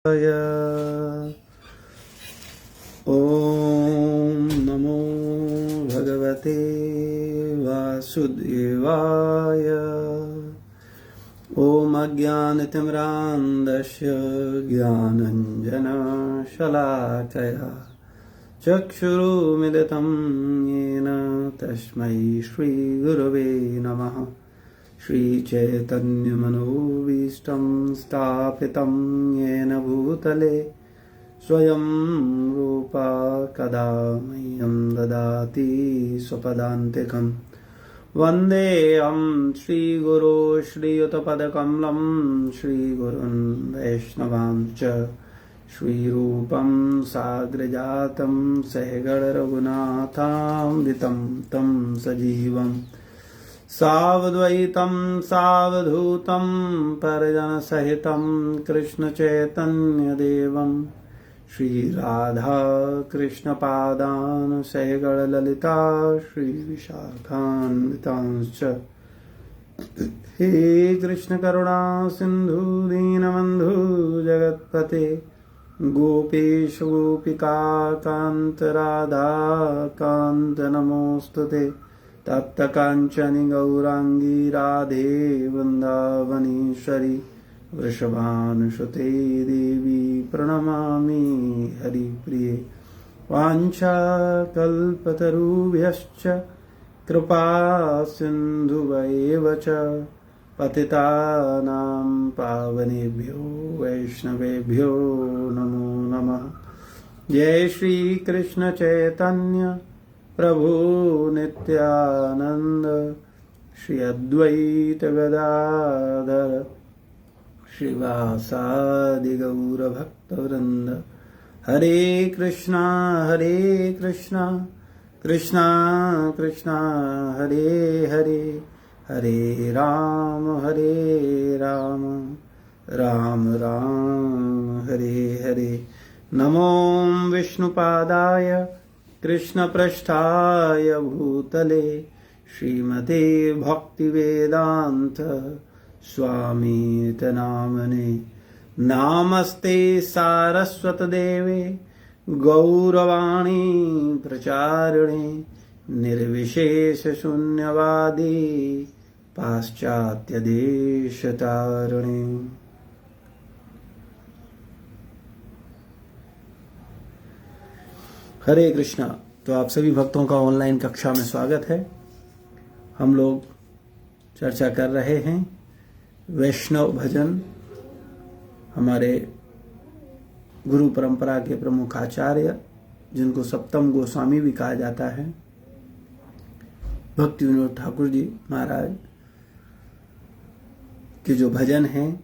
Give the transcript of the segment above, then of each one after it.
ॐ नमो भगवते वासुदेवाय। ॐ अज्ञानतिमिरान्धस्य ज्ञानाञ्जनशलाकया चक्षुरुमिलितं येन तस्मै श्रीगुरवे नमः। श्रीचैतन्यमनोभीष्टं स्थापितं येन भूतले स्वयं रूपा कदा मह्यं ददाति स्वपदान्तिकं। वन्देऽहं श्रीगुरो श्रीयुतपदकमलं श्रीगुरुन् वैष्णवांश्च। श्रीरूपं साग्रजातं सहगणरघुनाथान्वितं तं सजीवम् सावद्वैतं सावधूतं परिजनसहितं कृष्णचैतन्यदेवं श्रीराधा कृष्णपादान् सहगणललिता श्रीविशाखान्वितांश्च। हे कृष्ण करुणा सिन्धु दीनबन्धु जगत्पते गोपेश गोपिका कान्त राधा कान्त नमोस्तुते। तप्त कांचनी गौरांगी राधे वृंदावनेश्वरी वृषभानुसुते देवी प्रणमामि हरिप्रिये। वाञ्छाकल्पतरुभ्यश्च कृपा सिन्धुभ्येव च पतितानां पावनेभ्यो वैष्णवेभ्यो नमो नमः। जय श्री कृष्ण चैतन्य प्रभु नित्यानंद श्री अद्वैत गदाधर श्रीवासादि गौर भक्तवृंद। हरे कृष्णा कृष्णा कृष्णा हरे हरे, हरे राम राम राम हरे हरे। नमो विष्णुपादाय कृष्णपृष्ठाय भूतले श्रीमते भक्तिवेदांत स्वामीत नामने। नामस्ते सारस्वतदेवे गौरवाणी प्रचारिणे निर्विशेष शून्यवादी पाश्चात्य देशतारिणे। हरे कृष्णा। तो आप सभी भक्तों का ऑनलाइन कक्षा में स्वागत है। हम लोग चर्चा कर रहे हैं वैष्णव भजन। हमारे गुरु परंपरा के प्रमुख आचार्य जिनको सप्तम गोस्वामी भी कहा जाता है, भक्ति विनोद ठाकुर जी महाराज के जो भजन हैं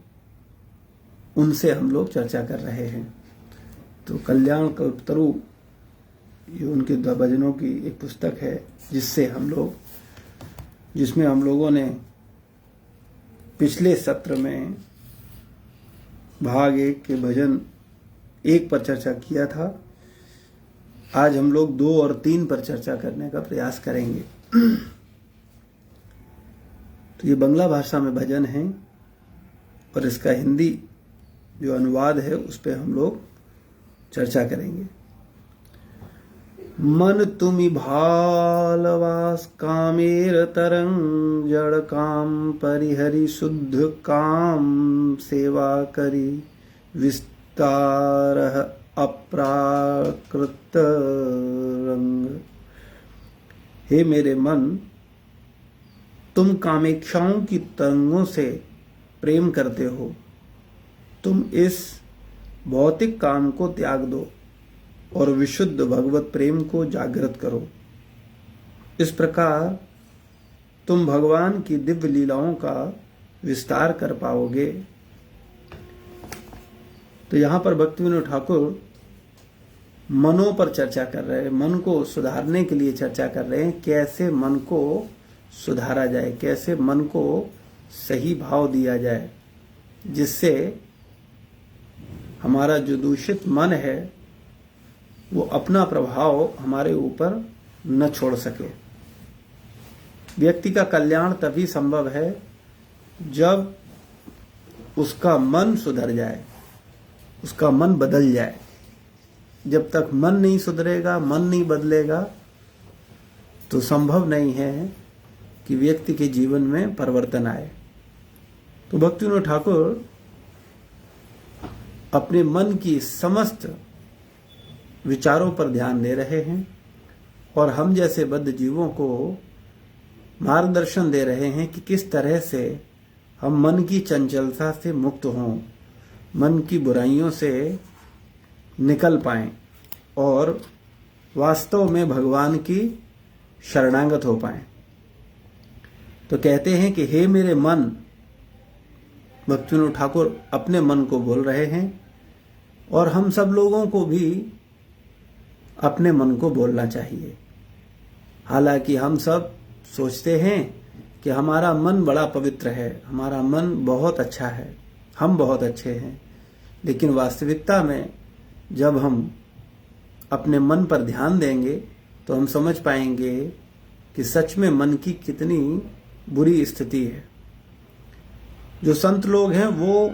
उनसे हम लोग चर्चा कर रहे हैं। तो कल्याण कल्पतरु ये उनके भजनों की एक पुस्तक है जिसमें हम लोगों ने पिछले सत्र में भाग 1 के भजन 1 पर चर्चा किया था। आज हम लोग 2 और 3 पर चर्चा करने का प्रयास करेंगे। तो ये बांग्ला भाषा में भजन है और इसका हिंदी जो अनुवाद है उस पर हम लोग चर्चा करेंगे। मन तुमि भालवास कामेर तरंग जड़ काम परिहरि शुद्ध काम सेवा करी विस्तार अप्राकृत रंग। हे मेरे मन, तुम कामेक्षाओं की तरंगों से प्रेम करते हो। तुम इस भौतिक काम को त्याग दो और विशुद्ध भगवत प्रेम को जागृत करो। इस प्रकार तुम भगवान की दिव्य लीलाओं का विस्तार कर पाओगे। तो यहां पर भक्ति विनोद ठाकुर मनों पर चर्चा कर रहे हैं, मन को सुधारने के लिए चर्चा कर रहे हैं। कैसे मन को सुधारा जाए, कैसे मन को सही भाव दिया जाए, जिससे हमारा जो दूषित मन है वो अपना प्रभाव हमारे ऊपर न छोड़ सके। व्यक्ति का कल्याण तभी संभव है जब उसका मन सुधर जाए। उसका मन बदल जाए। जब तक मन नहीं सुधरेगा, मन नहीं बदलेगा, तो संभव नहीं है कि व्यक्ति के जीवन में परिवर्तन आए। तो भक्तिविनोद ठाकुर अपने मन की समस्त विचारों पर ध्यान दे रहे हैं और हम जैसे बद्ध जीवों को मार्गदर्शन दे रहे हैं कि किस तरह से हम मन की चंचलता से मुक्त हों, मन की बुराइयों से निकल पाएं और वास्तव में भगवान की शरणागत हो पाएं। तो कहते हैं कि हे मेरे मन, भक्तिविनोद ठाकुर अपने मन को बोल रहे हैं और हम सब लोगों को भी अपने मन को बोलना चाहिए। हालांकि हम सब सोचते हैं कि हमारा मन बड़ा पवित्र है, हमारा मन बहुत अच्छा है, हम बहुत अच्छे हैं, लेकिन वास्तविकता में जब हम अपने मन पर ध्यान देंगे तो हम समझ पाएंगे कि सच में मन की कितनी बुरी स्थिति है। जो संत लोग हैं वो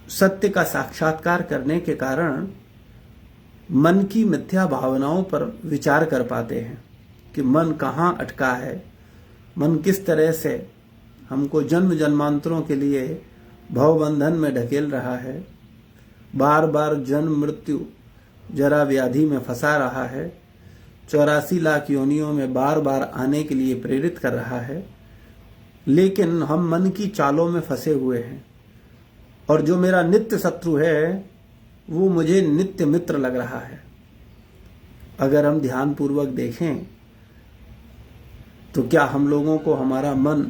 सत्य का साक्षात्कार करने के कारण मन की मिथ्या भावनाओं पर विचार कर पाते हैं कि मन कहाँ अटका है, मन किस तरह से हमको जन्म जन्मांतरों के लिए भवबंधन में ढकेल रहा है, बार बार जन्म मृत्यु जरा व्याधि में फंसा रहा है, 84 लाख योनियों में बार बार आने के लिए प्रेरित कर रहा है। लेकिन हम मन की चालों में फंसे हुए हैं और जो मेरा नित्य शत्रु है वो मुझे नित्य मित्र लग रहा है। अगर हम ध्यान पूर्वक देखें तो क्या हम लोगों को हमारा मन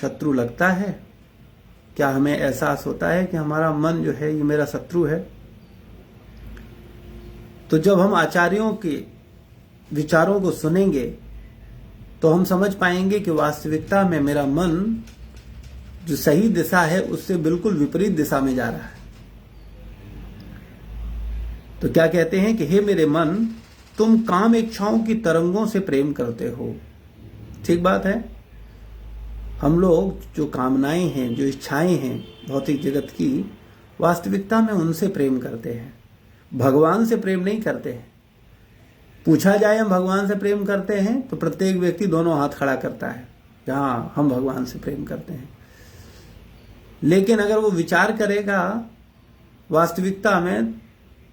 शत्रु लगता है? क्या हमें एहसास होता है कि हमारा मन जो है ये मेरा शत्रु है? तो जब हम आचार्यों के विचारों को सुनेंगे तो हम समझ पाएंगे कि वास्तविकता में मेरा मन जो सही दिशा है उससे बिल्कुल विपरीत दिशा में जा रहा है। तो क्या कहते हैं कि हे मेरे मन, तुम काम इच्छाओं की तरंगों से प्रेम करते हो। ठीक बात है। हम लोग जो कामनाएं हैं, जो इच्छाएं हैं भौतिक जगत की, वास्तविकता में उनसे प्रेम करते हैं, भगवान से प्रेम नहीं करते हैं। पूछा जाए हम भगवान से प्रेम करते हैं तो प्रत्येक व्यक्ति दोनों हाथ खड़ा करता है, हाँ हम भगवान से प्रेम करते हैं। लेकिन अगर वो विचार करेगा वास्तविकता में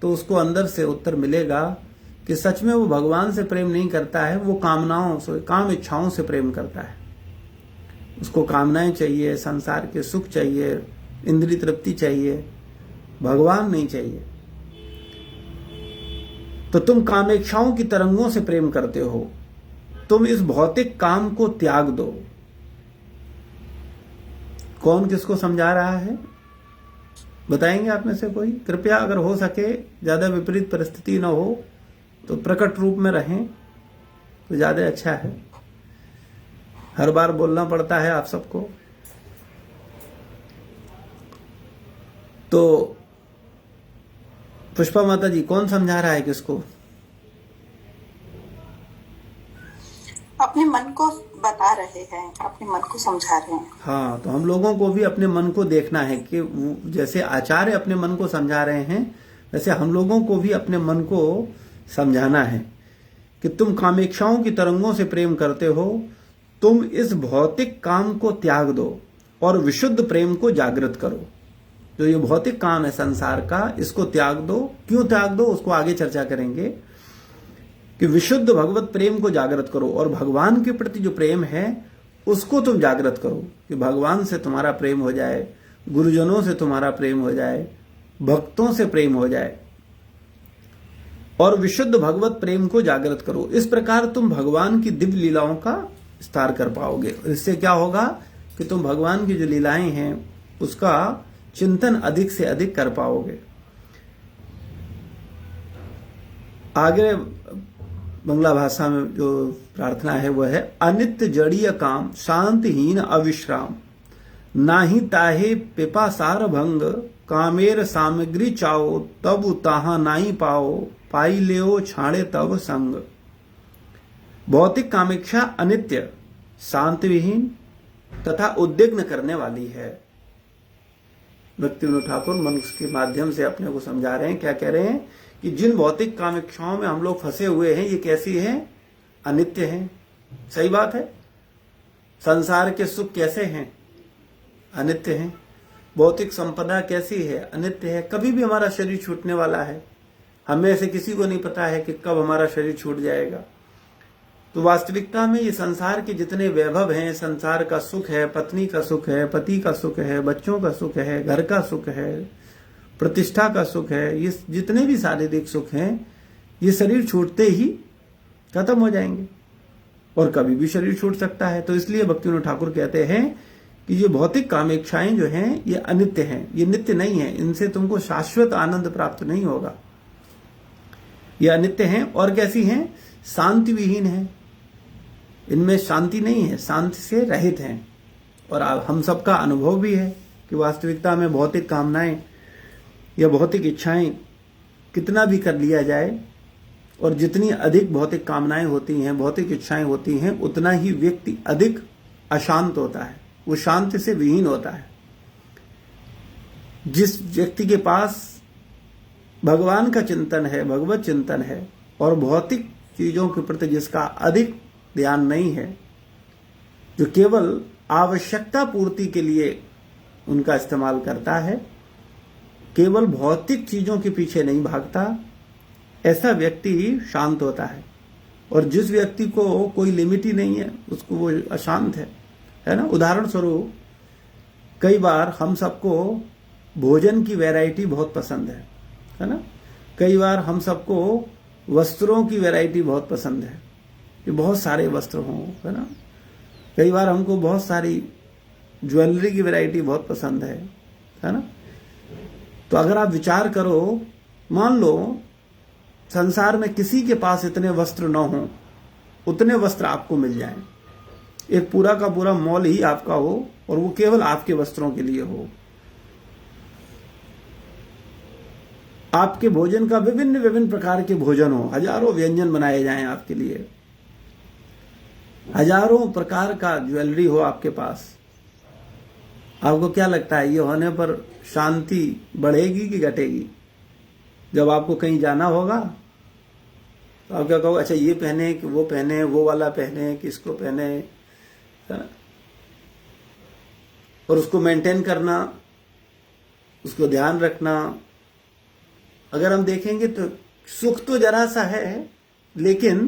तो उसको अंदर से उत्तर मिलेगा कि सच में वो भगवान से प्रेम नहीं करता है, वो कामनाओं से, काम इच्छाओं से प्रेम करता है। उसको कामनाएं चाहिए, संसार के सुख चाहिए, इंद्रिय तृप्ति चाहिए, भगवान नहीं चाहिए। तो तुम कामेक्षाओं की तरंगों से प्रेम करते हो, तुम इस भौतिक काम को त्याग दो। कौन किसको समझा रहा है बताएंगे आप में से कोई? कृपया अगर हो सके, ज्यादा विपरीत परिस्थिति न हो तो प्रकट रूप में रहें तो ज्यादा अच्छा है। हर बार बोलना पड़ता है आप सबको। तो पुष्पा माता जी, कौन समझा रहा है किसको? अपने मन को बता रहे हैं, अपने मन को समझा रहे हैं। हाँ, तो हम लोगों को भी अपने मन को देखना है कि जैसे आचार्य अपने मन को समझा रहे हैं वैसे हम लोगों को भी अपने मन को समझाना है कि तुम कामेक्षाओं की तरंगों से प्रेम करते हो, तुम इस भौतिक काम को त्याग दो और विशुद्ध प्रेम को जागृत करो। जो ये भौतिक काम है संसार का, इसको त्याग दो। क्यों त्याग दो उसको आगे चर्चा करेंगे कि विशुद्ध भगवत प्रेम को जागृत करो और भगवान के प्रति जो प्रेम है उसको तुम जागृत करो कि भगवान से तुम्हारा प्रेम हो जाए, गुरुजनों से तुम्हारा प्रेम हो जाए, भक्तों से प्रेम हो जाए और विशुद्ध भगवत प्रेम को जागृत करो। इस प्रकार तुम भगवान की दिव्य लीलाओं का विस्तार कर पाओगे। इससे क्या होगा कि तुम भगवान की जो लीलाएं हैं उसका चिंतन अधिक से अधिक कर पाओगे। आगे बंगला भाषा में जो प्रार्थना है वह है, अनित्य जड़ीय काम शांतिहीन अविश्राम, नाही ताहे पिपासार भंग, कामेर सामग्री चाओ तब ताहा नाही पाओ, पाई लेओ छाड़े तब संग। भौतिक कामेक्षा अनित्य, शांति विहीन तथा उद्विग्न करने वाली है। भक्तिविनोद ठाकुर मन के माध्यम से अपने को समझा रहे हैं। क्या कह रहे हैं कि जिन भौतिक कामेक्षाओं में हम लोग फंसे हुए हैं, ये कैसी हैं? अनित्य हैं। सही बात है। संसार के सुख कैसे हैं? अनित्य हैं। भौतिक संपदा कैसी है? अनित्य है। कभी भी हमारा शरीर छूटने वाला है। हमें से किसी को नहीं पता है कि कब हमारा शरीर छूट जाएगा। तो वास्तविकता में ये संसार के जितने वैभव हैं, संसार का सुख है, पत्नी का सुख है, पति का सुख है, बच्चों का सुख है, घर का सुख है, प्रतिष्ठा का सुख है, ये जितने भी शारीरिक सुख हैं, ये शरीर छूटते ही खत्म हो जाएंगे और कभी भी शरीर छूट सकता है। तो इसलिए भक्तिविनोद ठाकुर कहते हैं कि ये भौतिक कामेक्षाएं जो हैं, ये अनित्य हैं, ये नित्य नहीं है। इनसे तुमको शाश्वत आनंद प्राप्त नहीं होगा। ये अनित्य हैं और कैसी हैं? शांति विहीन है। इनमें शांति नहीं है, शांति से रहित हैं। और हम सबका अनुभव भी है कि वास्तविकता में भौतिक कामनाएं या भौतिक इच्छाएं कितना भी कर लिया जाए और जितनी अधिक भौतिक कामनाएं होती हैं, भौतिक इच्छाएं होती हैं, उतना ही व्यक्ति अधिक अशांत होता है, वो शांति से विहीन होता है। जिस व्यक्ति के पास भगवान का चिंतन है, भगवत चिंतन है और भौतिक चीजों के प्रति जिसका अधिक ध्यान नहीं है, जो केवल आवश्यकता पूर्ति के लिए उनका इस्तेमाल करता है, केवल भौतिक चीजों के पीछे नहीं भागता, ऐसा व्यक्ति शांत होता है। और जिस व्यक्ति को कोई लिमिट ही नहीं है, उसको वो अशांत है ना। उदाहरण स्वरूप कई बार हम सबको भोजन की वैरायटी बहुत पसंद है ना। कई बार हम सबको वस्त्रों की वैरायटी बहुत पसंद है कि बहुत सारे वस्त्र हों, है ना। कई बार हमको बहुत सारी ज्वेलरी की वैरायटी बहुत पसंद है ना। तो अगर आप विचार करो, मान लो संसार में किसी के पास इतने वस्त्र न हो, उतने वस्त्र आपको मिल जाएं, एक पूरा का पूरा मॉल ही आपका हो और वो केवल आपके वस्त्रों के लिए हो। आपके भोजन का विभिन्न विभिन्न प्रकार के भोजन हो, हजारों व्यंजन बनाए जाएं आपके लिए, हजारों प्रकार का ज्वेलरी हो आपके पास। आपको क्या लगता है, ये होने पर शांति बढ़ेगी कि घटेगी? जब आपको कहीं जाना होगा तो आप क्या कहोगे? अच्छा, ये पहने कि वो पहने, वो वाला पहने कि इसको पहने, और उसको मेंटेन करना, उसको ध्यान रखना। अगर हम देखेंगे तो सुख तो जरा सा है, लेकिन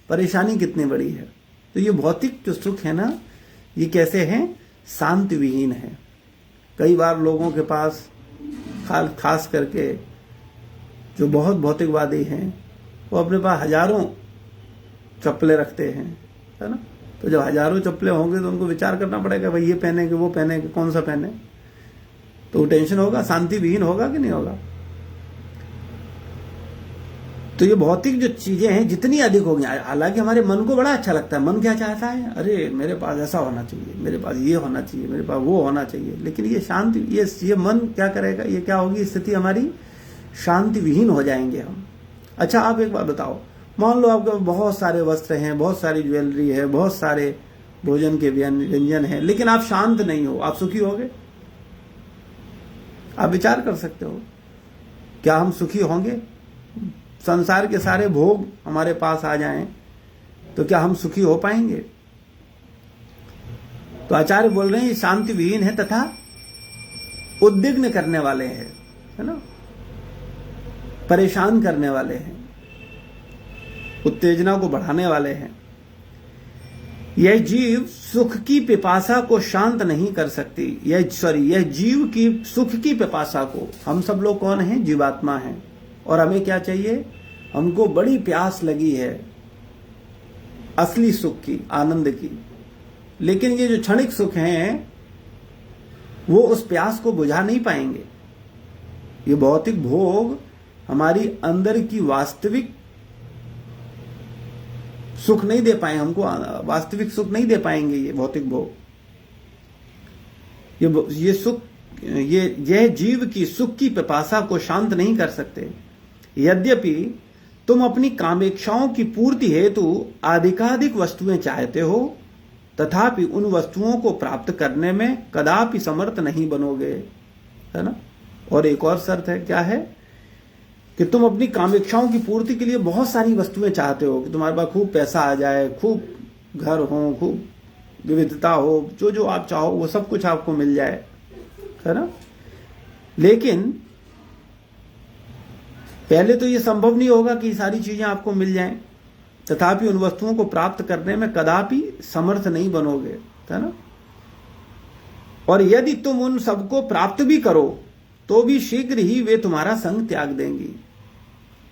परेशानी कितनी बड़ी है। तो ये भौतिक जो सुख है ना, ये कैसे हैं? शांति विहीन है। कई बार लोगों के पास, खास करके जो बहुत भौतिकवादी हैं, वो अपने पास हजारों चप्पलें रखते हैं, है ना। तो जब हजारों चप्पलें होंगे तो उनको विचार करना पड़ेगा, भाई ये पहने कि वो पहने कि कौन सा पहने। तो टेंशन होगा, शांति विहीन होगा कि नहीं होगा। तो ये भौतिक जो चीजें हैं जितनी अधिक होंगी, हालांकि हमारे मन को बड़ा अच्छा लगता है। मन क्या चाहता है? अरे मेरे पास ऐसा होना चाहिए, मेरे पास ये होना चाहिए, मेरे पास वो होना चाहिए। लेकिन ये शांति, ये मन क्या करेगा? ये क्या होगी स्थिति हमारी? शांति विहीन हो जाएंगे हम। अच्छा, आप एक बात बताओ, मान लो आपके बहुत सारे वस्त्र हैं, बहुत सारी ज्वेलरी है, बहुत सारे भोजन के व्यंजन हैं, लेकिन आप शांत नहीं हो, आप सुखी होगे? आप विचार कर सकते हो, क्या हम सुखी होंगे? संसार के सारे भोग हमारे पास आ जाएं तो क्या हम सुखी हो पाएंगे? तो आचार्य बोल रहे हैं ये शांति विहीन है तथा उद्विग्न करने वाले हैं, है ना, परेशान करने वाले हैं, उत्तेजना को बढ़ाने वाले हैं। यह जीव सुख की पिपासा को शांत नहीं कर सकती। यह जीव की सुख की पिपासा को, हम सब लोग कौन हैं? जीवात्मा हैं। और हमें क्या चाहिए? हमको बड़ी प्यास लगी है असली सुख की, आनंद की। लेकिन ये जो क्षणिक सुख हैं वो उस प्यास को बुझा नहीं पाएंगे। ये भौतिक भोग हमारी अंदर की वास्तविक सुख नहीं दे पाए, हमको वास्तविक सुख नहीं दे पाएंगे। ये भौतिक भोग, ये सुख, यह जीव की सुख की पिपासा को शांत नहीं कर सकते। यद्यपि तुम अपनी कामेक्षाओं की पूर्ति हेतु अधिकाधिक वस्तुएं चाहते हो, तथापि उन वस्तुओं को प्राप्त करने में कदापि समर्थ नहीं बनोगे। है ना। और एक और शर्त है, क्या है कि तुम अपनी कामेक्षाओं की पूर्ति के लिए बहुत सारी वस्तुएं चाहते हो, कि तुम्हारे पास खूब पैसा आ जाए, खूब घर हो, खूब विविधता हो, जो जो आप चाहो वो सब कुछ आपको मिल जाए, है ना। लेकिन पहले तो ये संभव नहीं होगा कि सारी चीजें आपको मिल जाएं, तथापि उन वस्तुओं को प्राप्त करने में कदापि समर्थ नहीं बनोगे, है ना। और यदि तुम उन सबको प्राप्त भी करो तो भी शीघ्र ही वे तुम्हारा संग त्याग देंगी।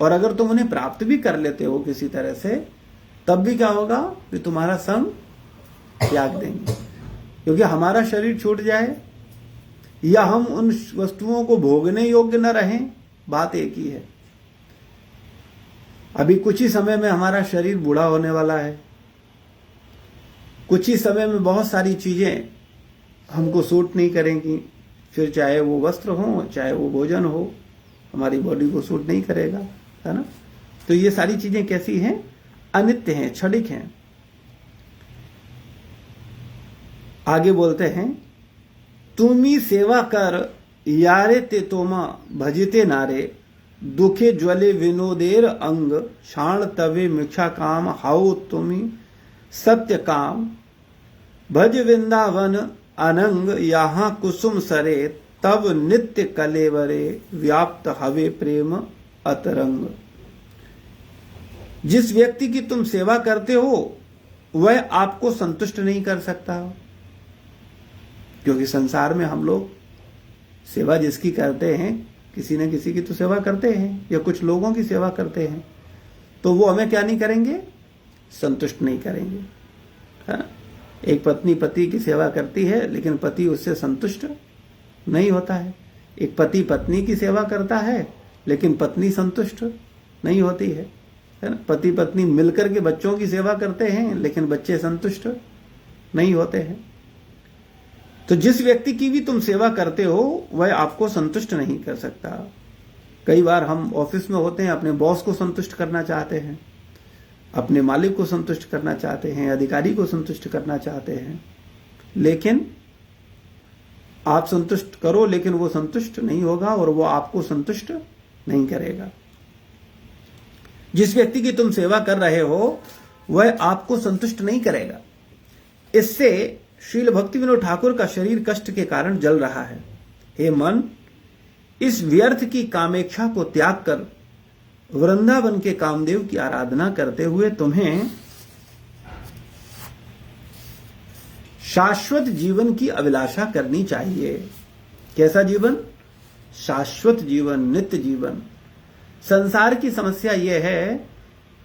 और अगर तुम उन्हें प्राप्त भी कर लेते हो किसी तरह से, तब भी क्या होगा, वे तुम्हारा संग त्याग देंगे। क्योंकि हमारा शरीर छूट जाए या हम उन वस्तुओं को भोगने योग्य न रहें, बात एक ही है। अभी कुछ ही समय में हमारा शरीर बूढ़ा होने वाला है, कुछ ही समय में बहुत सारी चीजें हमको सूट नहीं करेंगी, फिर चाहे वो वस्त्र हो चाहे वो भोजन हो, हमारी बॉडी को सूट नहीं करेगा, है ना। तो ये सारी चीजें कैसी हैं, अनित्य हैं, क्षणिक हैं। आगे बोलते हैं, तुमी सेवा कर यारे ते तोमा भजिते नारे, दुखे ज्वले विनोदेर अंग, शाण तवे मिक्षा काम हाउ तुमी सत्य काम, भज वृंदावन अनंग यहाँ कुसुम सरे, तब नित्य कलेवरे व्याप्त हवे प्रेम अतरंग। जिस व्यक्ति की तुम सेवा करते हो वह आपको संतुष्ट नहीं कर सकता, क्योंकि संसार में हम लोग सेवा जिसकी करते हैं, किसी न किसी की तो सेवा करते हैं या कुछ लोगों की सेवा करते हैं, तो वो हमें क्या नहीं करेंगे, संतुष्ट नहीं करेंगे, है ना। एक पत्नी पति की सेवा करती है लेकिन पति उससे संतुष्ट नहीं होता है। एक पति पत्नी की सेवा करता है लेकिन पत्नी संतुष्ट नहीं होती है ना। पति पत्नी मिलकर के बच्चों की सेवा करते हैं लेकिन बच्चे संतुष्ट नहीं होते हैं। तो जिस व्यक्ति की भी तुम सेवा करते हो वह आपको संतुष्ट नहीं कर सकता। कई बार हम ऑफिस में होते हैं, अपने बॉस को संतुष्ट करना चाहते हैं, अपने मालिक को संतुष्ट करना चाहते हैं, अधिकारी को संतुष्ट करना चाहते हैं, लेकिन आप संतुष्ट करो लेकिन वो संतुष्ट नहीं होगा और वो आपको संतुष्ट नहीं करेगा। जिस व्यक्ति की तुम सेवा कर रहे हो वह आपको संतुष्ट नहीं करेगा। इससे श्रील भक्ति विनोद ठाकुर का शरीर कष्ट के कारण जल रहा है। हे मन, इस व्यर्थ की कामेक्षा को त्याग कर वृंदावन के कामदेव की आराधना करते हुए तुम्हें शाश्वत जीवन की अभिलाषा करनी चाहिए। कैसा जीवन? शाश्वत जीवन, नित्य जीवन। संसार की समस्या यह है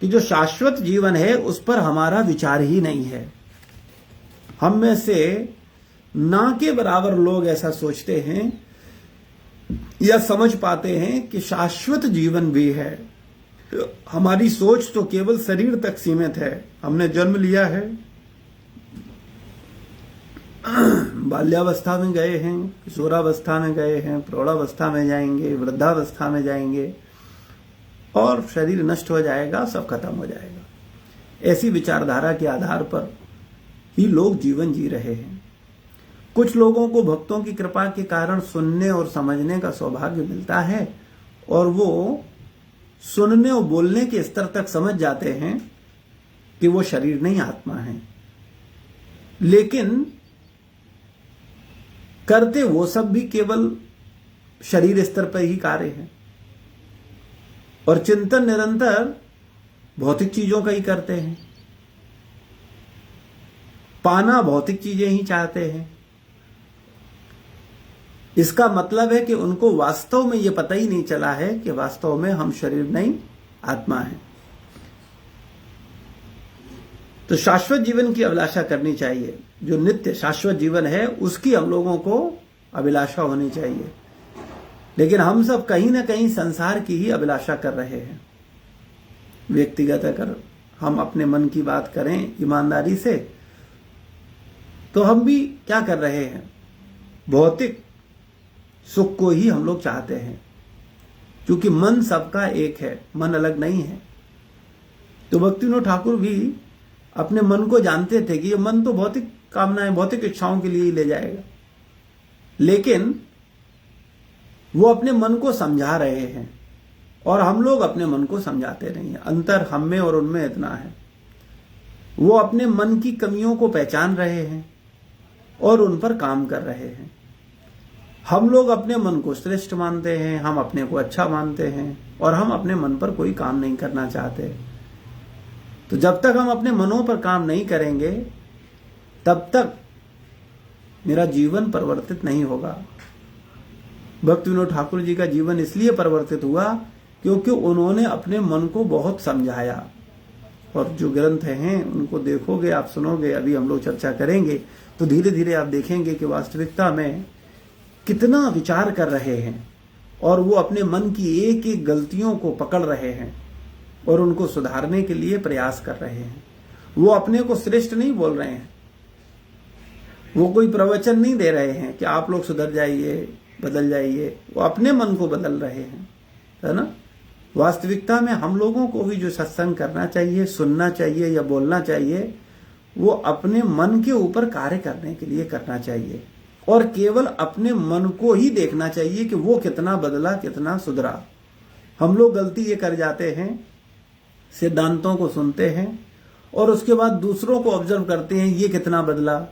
कि जो शाश्वत जीवन है उस पर हमारा विचार ही नहीं है। हम में से ना के बराबर लोग ऐसा सोचते हैं या समझ पाते हैं कि शाश्वत जीवन भी है। हमारी सोच तो केवल शरीर तक सीमित है। हमने जन्म लिया है, बाल्यावस्था में गए हैं, किशोरावस्था में गए हैं, प्रौढ़ावस्था में जाएंगे, वृद्धावस्था में जाएंगे और शरीर नष्ट हो जाएगा, सब खत्म हो जाएगा। ऐसी विचारधारा के आधार पर ही लोग जीवन जी रहे हैं। कुछ लोगों को भक्तों की कृपा के कारण सुनने और समझने का सौभाग्य मिलता है और वो सुनने और बोलने के स्तर तक समझ जाते हैं कि वो शरीर नहीं आत्मा है, लेकिन करते वो सब भी केवल शरीर स्तर पर ही कार्य है और चिंतन निरंतर भौतिक चीजों का ही करते हैं। पाना भौतिक चीजें ही चाहते हैं। इसका मतलब है कि उनको वास्तव में यह पता ही नहीं चला है कि वास्तव में हम शरीर नहीं आत्मा है। तो शाश्वत जीवन की अभिलाषा करनी चाहिए। जो नित्य शाश्वत जीवन है उसकी हम लोगों को अभिलाषा होनी चाहिए, लेकिन हम सब कहीं ना कहीं संसार की ही अभिलाषा कर रहे हैं। व्यक्तिगत अगर हम अपने मन की बात करें ईमानदारी से, तो हम भी क्या कर रहे हैं? भौतिक सुख को ही हम लोग चाहते हैं, क्योंकि मन सबका एक है, मन अलग नहीं है। तो भक्ति विनोद ठाकुर भी अपने मन को जानते थे कि ये मन तो भौतिक कामनाएं, भौतिक इच्छाओं के लिए ही ले जाएगा, लेकिन वो अपने मन को समझा रहे हैं और हम लोग अपने मन को समझाते नहीं हैं। अंतर हम में और उनमें इतना है। वो अपने मन की कमियों को पहचान रहे हैं और उन पर काम कर रहे हैं। हम लोग अपने मन को श्रेष्ठ मानते हैं, हम अपने को अच्छा मानते हैं और हम अपने मन पर कोई काम नहीं करना चाहते। तो जब तक हम अपने मनों पर काम नहीं करेंगे तब तक मेरा जीवन परिवर्तित नहीं होगा। भक्ति विनोद ठाकुर जी का जीवन इसलिए परिवर्तित हुआ क्योंकि उन्होंने अपने मन को बहुत समझाया। और जो ग्रंथ हैं उनको देखोगे, आप सुनोगे, अभी हम लोग चर्चा करेंगे, तो धीरे धीरे आप देखेंगे कि वास्तविकता में कितना विचार कर रहे हैं और वो अपने मन की एक एक गलतियों को पकड़ रहे हैं और उनको सुधारने के लिए प्रयास कर रहे हैं। वो अपने को श्रेष्ठ नहीं बोल रहे हैं, वो कोई प्रवचन नहीं दे रहे हैं कि आप लोग सुधर जाइए, बदल जाइए। वो अपने मन को बदल रहे हैं, है ना। वास्तविकता में हम लोगों को भी जो सत्संग करना चाहिए, सुनना चाहिए या बोलना चाहिए, वो अपने मन के ऊपर कार्य करने के लिए करना चाहिए और केवल अपने मन को ही देखना चाहिए कि वो कितना बदला, कितना सुधरा। हम लोग गलती ये कर जाते हैं, सिद्धांतों को सुनते हैं और उसके बाद दूसरों को ऑब्जर्व करते हैं, ये कितना बदला,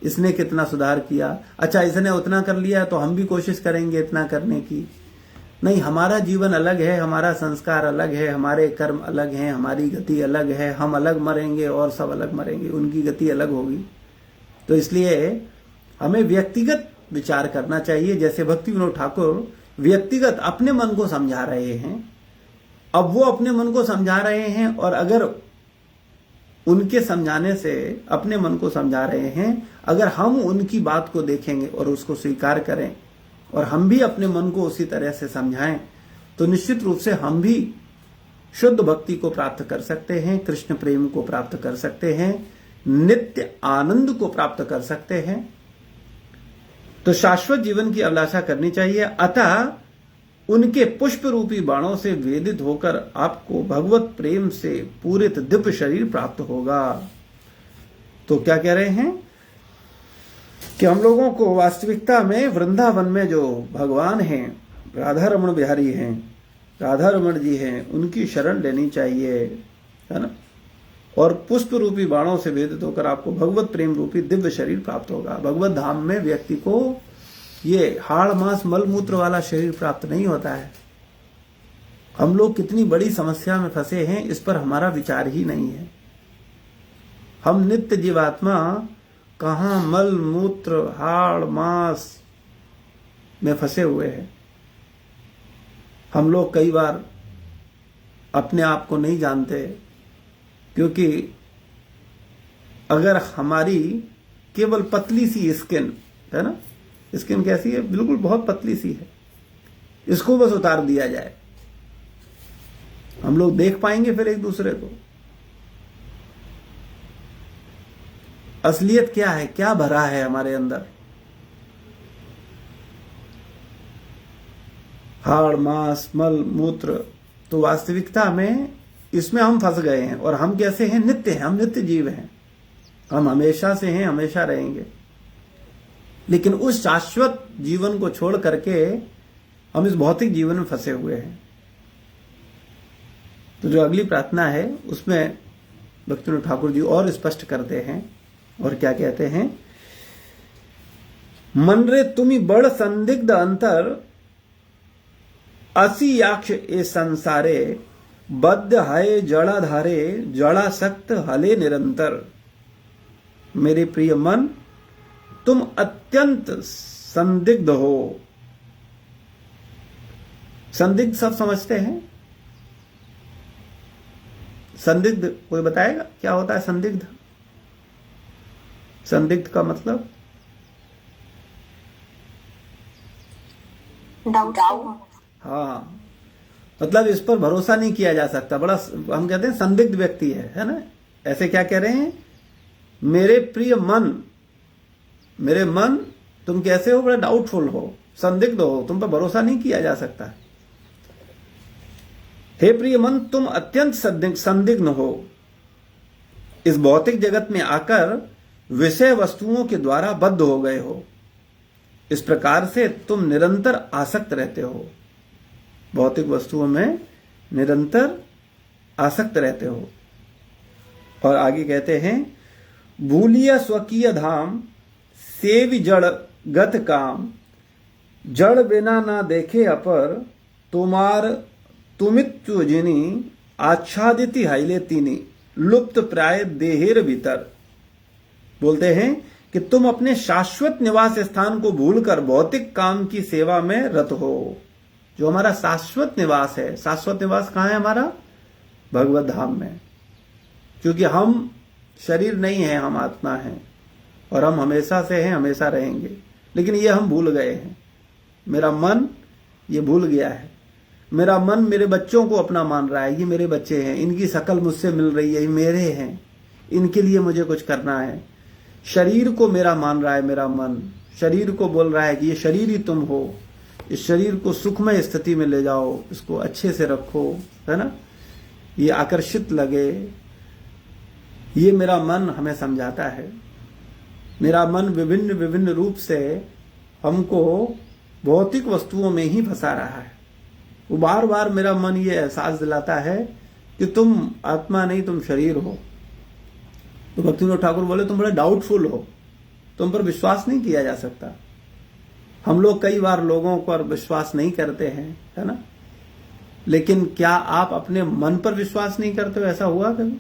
इसने कितना सुधार किया, अच्छा इसने उतना कर लिया तो हम भी कोशिश करेंगे इतना करने की। नहीं, हमारा जीवन अलग है, हमारा संस्कार अलग है, हमारे कर्म अलग हैं, हमारी गति अलग है, हम अलग मरेंगे और सब अलग मरेंगे, उनकी गति अलग होगी। तो इसलिए हमें व्यक्तिगत विचार करना चाहिए। जैसे भक्ति विनोद ठाकुर व्यक्तिगत अपने मन को समझा रहे हैं। अब वो अपने मन को समझा रहे हैं और अगर उनके समझाने से अपने मन को समझा रहे हैं, अगर हम उनकी बात को देखेंगे और उसको स्वीकार करें और हम भी अपने मन को उसी तरह से समझाएं, तो निश्चित रूप से हम भी शुद्ध भक्ति को प्राप्त कर सकते हैं, कृष्ण प्रेम को प्राप्त कर सकते हैं, नित्य आनंद को प्राप्त कर सकते हैं। तो शाश्वत जीवन की अभिलाषा करनी चाहिए। अतः उनके पुष्प रूपी बाणों से वेदित होकर आपको भगवत प्रेम से पूरित दिव्य शरीर प्राप्त होगा। तो क्या कह रहे हैं कि हम लोगों को वास्तविकता में वृंदावन में जो भगवान हैं, राधा रमण बिहारी हैं, राधा रमण जी हैं, उनकी शरण लेनी चाहिए, है ना। और पुष्प रूपी बाणों से वेदित होकर आपको भगवत प्रेम रूपी दिव्य शरीर प्राप्त होगा। भगवत धाम में व्यक्ति को ये हाड़ मांस मल मूत्र वाला शरीर प्राप्त नहीं होता है। हम लोग कितनी बड़ी समस्या में फंसे हैं, इस पर हमारा विचार ही नहीं है। हम नित्य जीवात्मा कहां मल मूत्र हाड़ मांस में फंसे हुए हैं। हम लोग कई बार अपने आप को नहीं जानते, क्योंकि अगर हमारी केवल पतली सी स्किन है ना, स्किन कैसी है, बिल्कुल बहुत पतली सी है, इसको बस उतार दिया जाए, हम लोग देख पाएंगे फिर एक दूसरे को। असलियत क्या है, क्या भरा है हमारे अंदर, हाड़ मांस मल मूत्र। तो वास्तविकता में इसमें हम फंस गए हैं। और हम कैसे हैं, नित्य हैं, हम नित्य जीव हैं, हम हमेशा से हैं, हमेशा रहेंगे। लेकिन उस शाश्वत जीवन को छोड़ करके हम इस भौतिक जीवन में फंसे हुए हैं। तो जो अगली प्रार्थना है उसमें भक्ति विनोद ठाकुर जी और स्पष्ट करते हैं और क्या कहते हैं, मन रे तुमी बड़ संदिग्ध अंतर असी याक्ष ए संसारे बद्ध हाय जड़ा धारे जड़ा सक्त हले निरंतर। मेरे प्रिय मन, तुम अत्यंत संदिग्ध हो। संदिग्ध सब समझते हैं। संदिग्ध कोई बताएगा क्या होता है संदिग्ध? संदिग्ध का मतलब डाउट। हाँ, मतलब इस पर भरोसा नहीं किया जा सकता, बड़ा हम कहते हैं संदिग्ध व्यक्ति है ना। ऐसे क्या कह रहे हैं, मेरे प्रिय मन, मेरे मन तुम कैसे हो, बड़ा डाउटफुल हो, संदिग्ध हो, तुम पर भरोसा नहीं किया जा सकता। हे प्रिय मन, तुम अत्यंत संदिग्ध हो। इस भौतिक जगत में आकर विषय वस्तुओं के द्वारा बद्ध हो गए हो। इस प्रकार से तुम निरंतर आसक्त रहते हो, भौतिक वस्तुओं में निरंतर आसक्त रहते हो। और आगे कहते हैं, भूलिया स्वकीय धाम, सेवि जड़ गत काम, जड़ बिना ना देखे अपर, तुमार तुमित्व जिनी, आच्छादिति हाइले तीनी, लुप्त प्राय देहेर भीतर। बोलते हैं कि तुम अपने शाश्वत निवास स्थान को भूलकर भौतिक काम की सेवा में रत हो। जो हमारा शाश्वत निवास है, शाश्वत निवास कहाँ है हमारा? भगवत धाम में। क्योंकि हम शरीर नहीं है, हम आत्मा हैं और हम हमेशा से हैं, हमेशा रहेंगे। लेकिन ये हम भूल गए हैं, मेरा मन ये भूल गया है। मेरा मन मेरे बच्चों को अपना मान रहा है, ये मेरे बच्चे हैं, इनकी शकल मुझसे मिल रही है, ये मेरे हैं, इनके लिए मुझे कुछ करना है। शरीर को मेरा मान रहा है, मेरा मन शरीर को बोल रहा है कि ये शरीर ही तुम हो, इस शरीर को सुखमय स्थिति में ले जाओ, इसको अच्छे से रखो, है ना, ये आकर्षित लगे। ये मेरा मन हमें समझाता है। मेरा मन विभिन्न विभिन्न रूप से हमको भौतिक वस्तुओं में ही फंसा रहा है। वो बार बार मेरा मन ये एहसास दिलाता है कि तुम आत्मा नहीं, तुम शरीर हो। तो भक्तिविनोद ठाकुर बोले तुम बड़े डाउटफुल हो, तुम पर विश्वास नहीं किया जा सकता। हम लोग कई बार लोगों पर विश्वास नहीं करते हैं, है ना, लेकिन क्या आप अपने मन पर विश्वास नहीं करते हो? ऐसा हुआ कभी?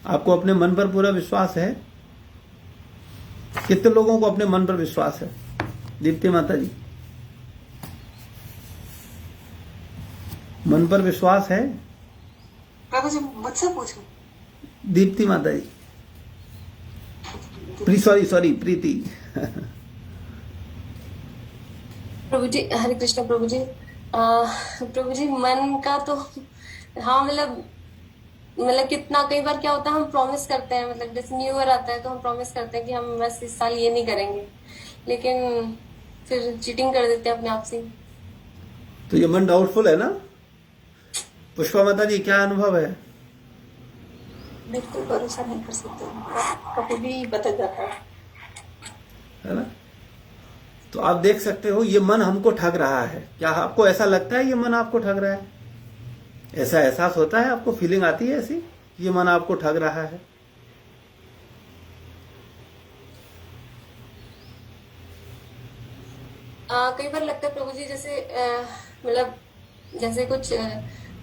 आपको अपने मन पर पूरा विश्वास है? कितने लोगों को अपने मन पर विश्वास है? दीप्ति माता जी, मन पर विश्वास है? प्रभु जी मुझसे पूछो। दीप्ति माता जी, सॉरी प्रीति। प्रभु जी हरे कृष्ण। प्रभु जी प्रभु जी मन का तो हाँ, मतलब कितना कई बार क्या होता है, हम प्रॉमिस करते हैं, मतलब जैसे न्यू ईयर आता है तो हम प्रॉमिस करते हैं कि हम बस इस साल ये नहीं करेंगे, लेकिन फिर चीटिंग कर देते हैं अपने आप से। तो ये मन डाउटफुल है ना? पुष्पा माता जी, क्या अनुभव है? बिल्कुल भरोसा नहीं कर सकते, कभी भी बदल जाता है ना? तो आप देख सकते हो ये मन हमको ठग रहा है। क्या आपको ऐसा लगता है ये मन आपको ठग रहा है? ऐसा एहसास होता है आपको? फीलिंग आती है ऐसी, ये मन आपको ठग रहा है? कई बार लगता है प्रभु जी, जैसे मतलब जैसे कुछ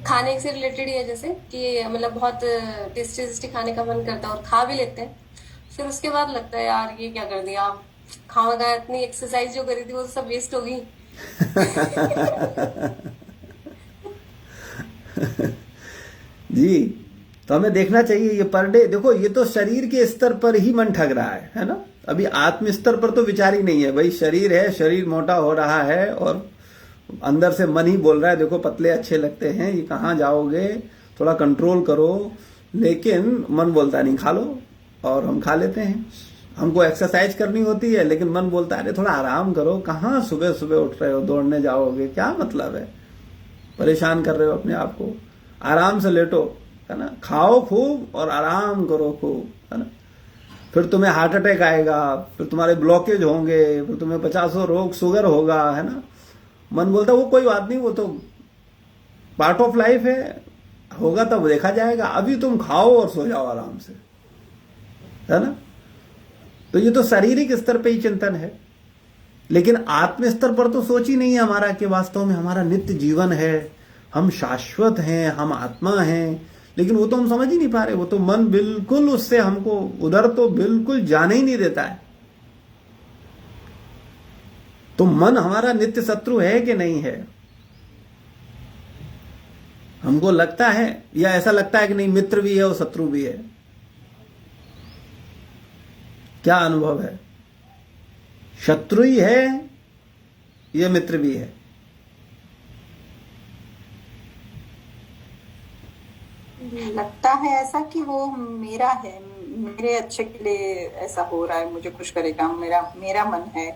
खाने से रिलेटेड ही है, जैसे कि मतलब बहुत टेस्टी टेस्टी खाने का मन करता है और खा भी लेते हैं, फिर उसके बाद लगता है यार ये क्या कर दिया, खाना, इतनी एक्सरसाइज जो करी थी वो सब वेस्ट हो गई। जी, तो हमें देखना चाहिए ये पर डे। देखो ये तो शरीर के स्तर पर ही मन ठग रहा है ना? अभी आत्म स्तर पर तो विचार ही नहीं है। भाई शरीर है, शरीर मोटा हो रहा है और अंदर से मन ही बोल रहा है देखो पतले अच्छे लगते हैं, ये कहाँ जाओगे, थोड़ा कंट्रोल करो। लेकिन मन बोलता नहीं खा लो, और हम खा लेते हैं। हमको एक्सरसाइज करनी होती है लेकिन मन बोलता है अरे थोड़ा आराम करो, कहाँ सुबह सुबह उठ रहे हो, दौड़ने जाओगे, क्या मतलब है, परेशान कर रहे हो अपने आप को, आराम से लेटो, है ना, खाओ खूब और आराम करो खूब, है ना। फिर तुम्हें हार्ट अटैक आएगा, फिर तुम्हारे ब्लॉकेज होंगे, फिर तुम्हें 50 रोग शुगर होगा, है ना। मन बोलता वो कोई बात नहीं, वो तो पार्ट ऑफ लाइफ है, होगा तब देखा जाएगा, अभी तुम खाओ और सो जाओ आराम से, है ना। तो ये तो शारीरिक स्तर पे ही चिंतन है, लेकिन आत्म स्तर पर तो सोच ही नहीं है हमारा कि वास्तव में हमारा नित्य जीवन है, हम शाश्वत हैं, हम आत्मा हैं। लेकिन वो तो हम समझ ही नहीं पा रहे, वो तो मन बिल्कुल उससे हमको उधर तो बिल्कुल जाने ही नहीं देता है। तो मन हमारा नित्य शत्रु है कि नहीं है? हमको लगता है, या ऐसा लगता है कि नहीं मित्र भी है और शत्रु भी है? क्या अनुभव है? शत्रु ही है या मित्र भी है? लगता है ऐसा कि वो मेरा है, मेरे अच्छे के लिए ऐसा हो रहा है, मुझे खुश करेगा, मेरा मन है।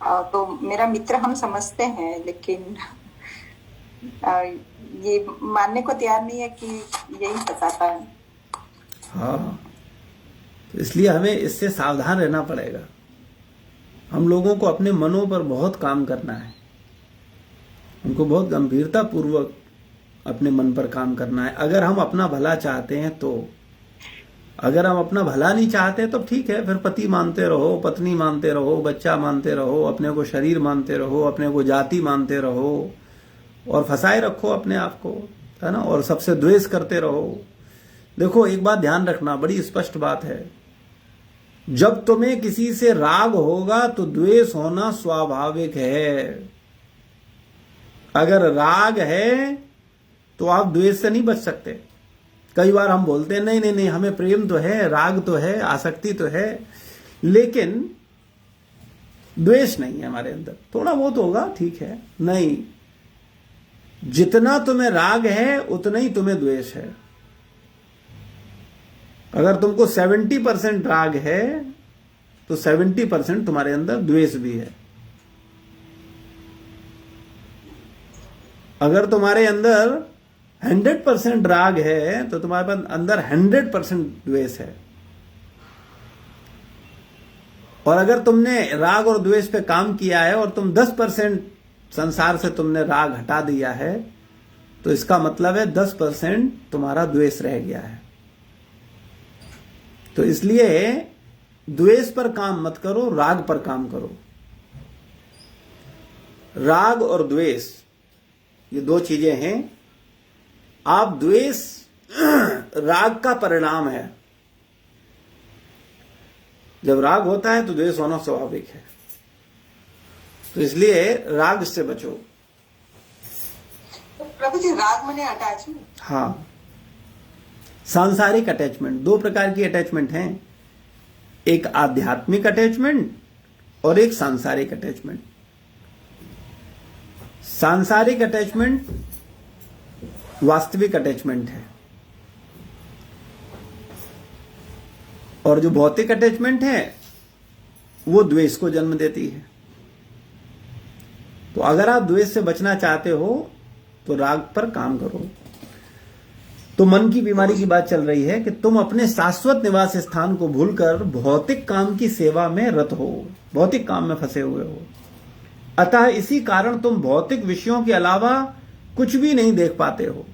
तो मेरा मित्र हम समझते हैं, लेकिन ये मानने को तैयार नहीं है कि यही फंसाता है। हाँ, तो इसलिए हमें इससे सावधान रहना पड़ेगा। हम लोगों को अपने मनों पर बहुत काम करना है, उनको बहुत गंभीरता पूर्वक अपने मन पर काम करना है। अगर हम अपना भला चाहते हैं तो, अगर हम अपना भला नहीं चाहते तो ठीक है, फिर पति मानते रहो, पत्नी मानते रहो, बच्चा मानते रहो, अपने को शरीर मानते रहो, अपने को जाति मानते रहो और फंसाए रखो अपने आप को, है ना, और सबसे द्वेष करते रहो। देखो एक बात ध्यान रखना, बड़ी स्पष्ट बात है, जब तुम्हें किसी से राग होगा तो द्वेष होना स्वाभाविक है। अगर राग है तो आप द्वेष से नहीं बच सकते। कई बार हम बोलते हैं नहीं नहीं नहीं, हमें प्रेम तो है, राग तो है, आसक्ति तो है, लेकिन द्वेष नहीं है हमारे अंदर। थोड़ा बहुत होगा, ठीक है, नहीं, जितना तुम्हें राग है उतना ही तुम्हें द्वेष है। अगर तुमको 70% राग है तो 70% तुम्हारे अंदर द्वेष भी है। अगर तुम्हारे अंदर 100% राग है तो तुम्हारे पास अंदर 100% द्वेष है। और अगर तुमने राग और द्वेष पे काम किया है और तुम 10% संसार से तुमने राग हटा दिया है, तो इसका मतलब है 10% तुम्हारा द्वेष रह गया है। तो इसलिए द्वेष पर काम मत करो, राग पर काम करो। राग और द्वेष ये दो चीजें हैं। आप द्वेष राग का परिणाम है। जब राग होता है तो द्वेष होना स्वाभाविक है। तो इसलिए राग से बचो। तो प्रभु जी, राग माने अटैचमेंट? हाँ, सांसारिक अटैचमेंट। दो प्रकार की अटैचमेंट हैं, एक आध्यात्मिक अटैचमेंट और एक सांसारिक अटैचमेंट। सांसारिक अटैचमेंट वास्तविक अटैचमेंट है, और जो भौतिक अटैचमेंट है वो द्वेष को जन्म देती है। तो अगर आप द्वेष से बचना चाहते हो तो राग पर काम करो। तो मन की बीमारी की बात चल रही है कि तुम अपने शाश्वत निवास स्थान को भूलकर भौतिक काम की सेवा में रत हो, भौतिक काम में फंसे हुए हो। अतः इसी कारण तुम भौतिक विषयों के अलावा कुछ भी नहीं देख पाते हो।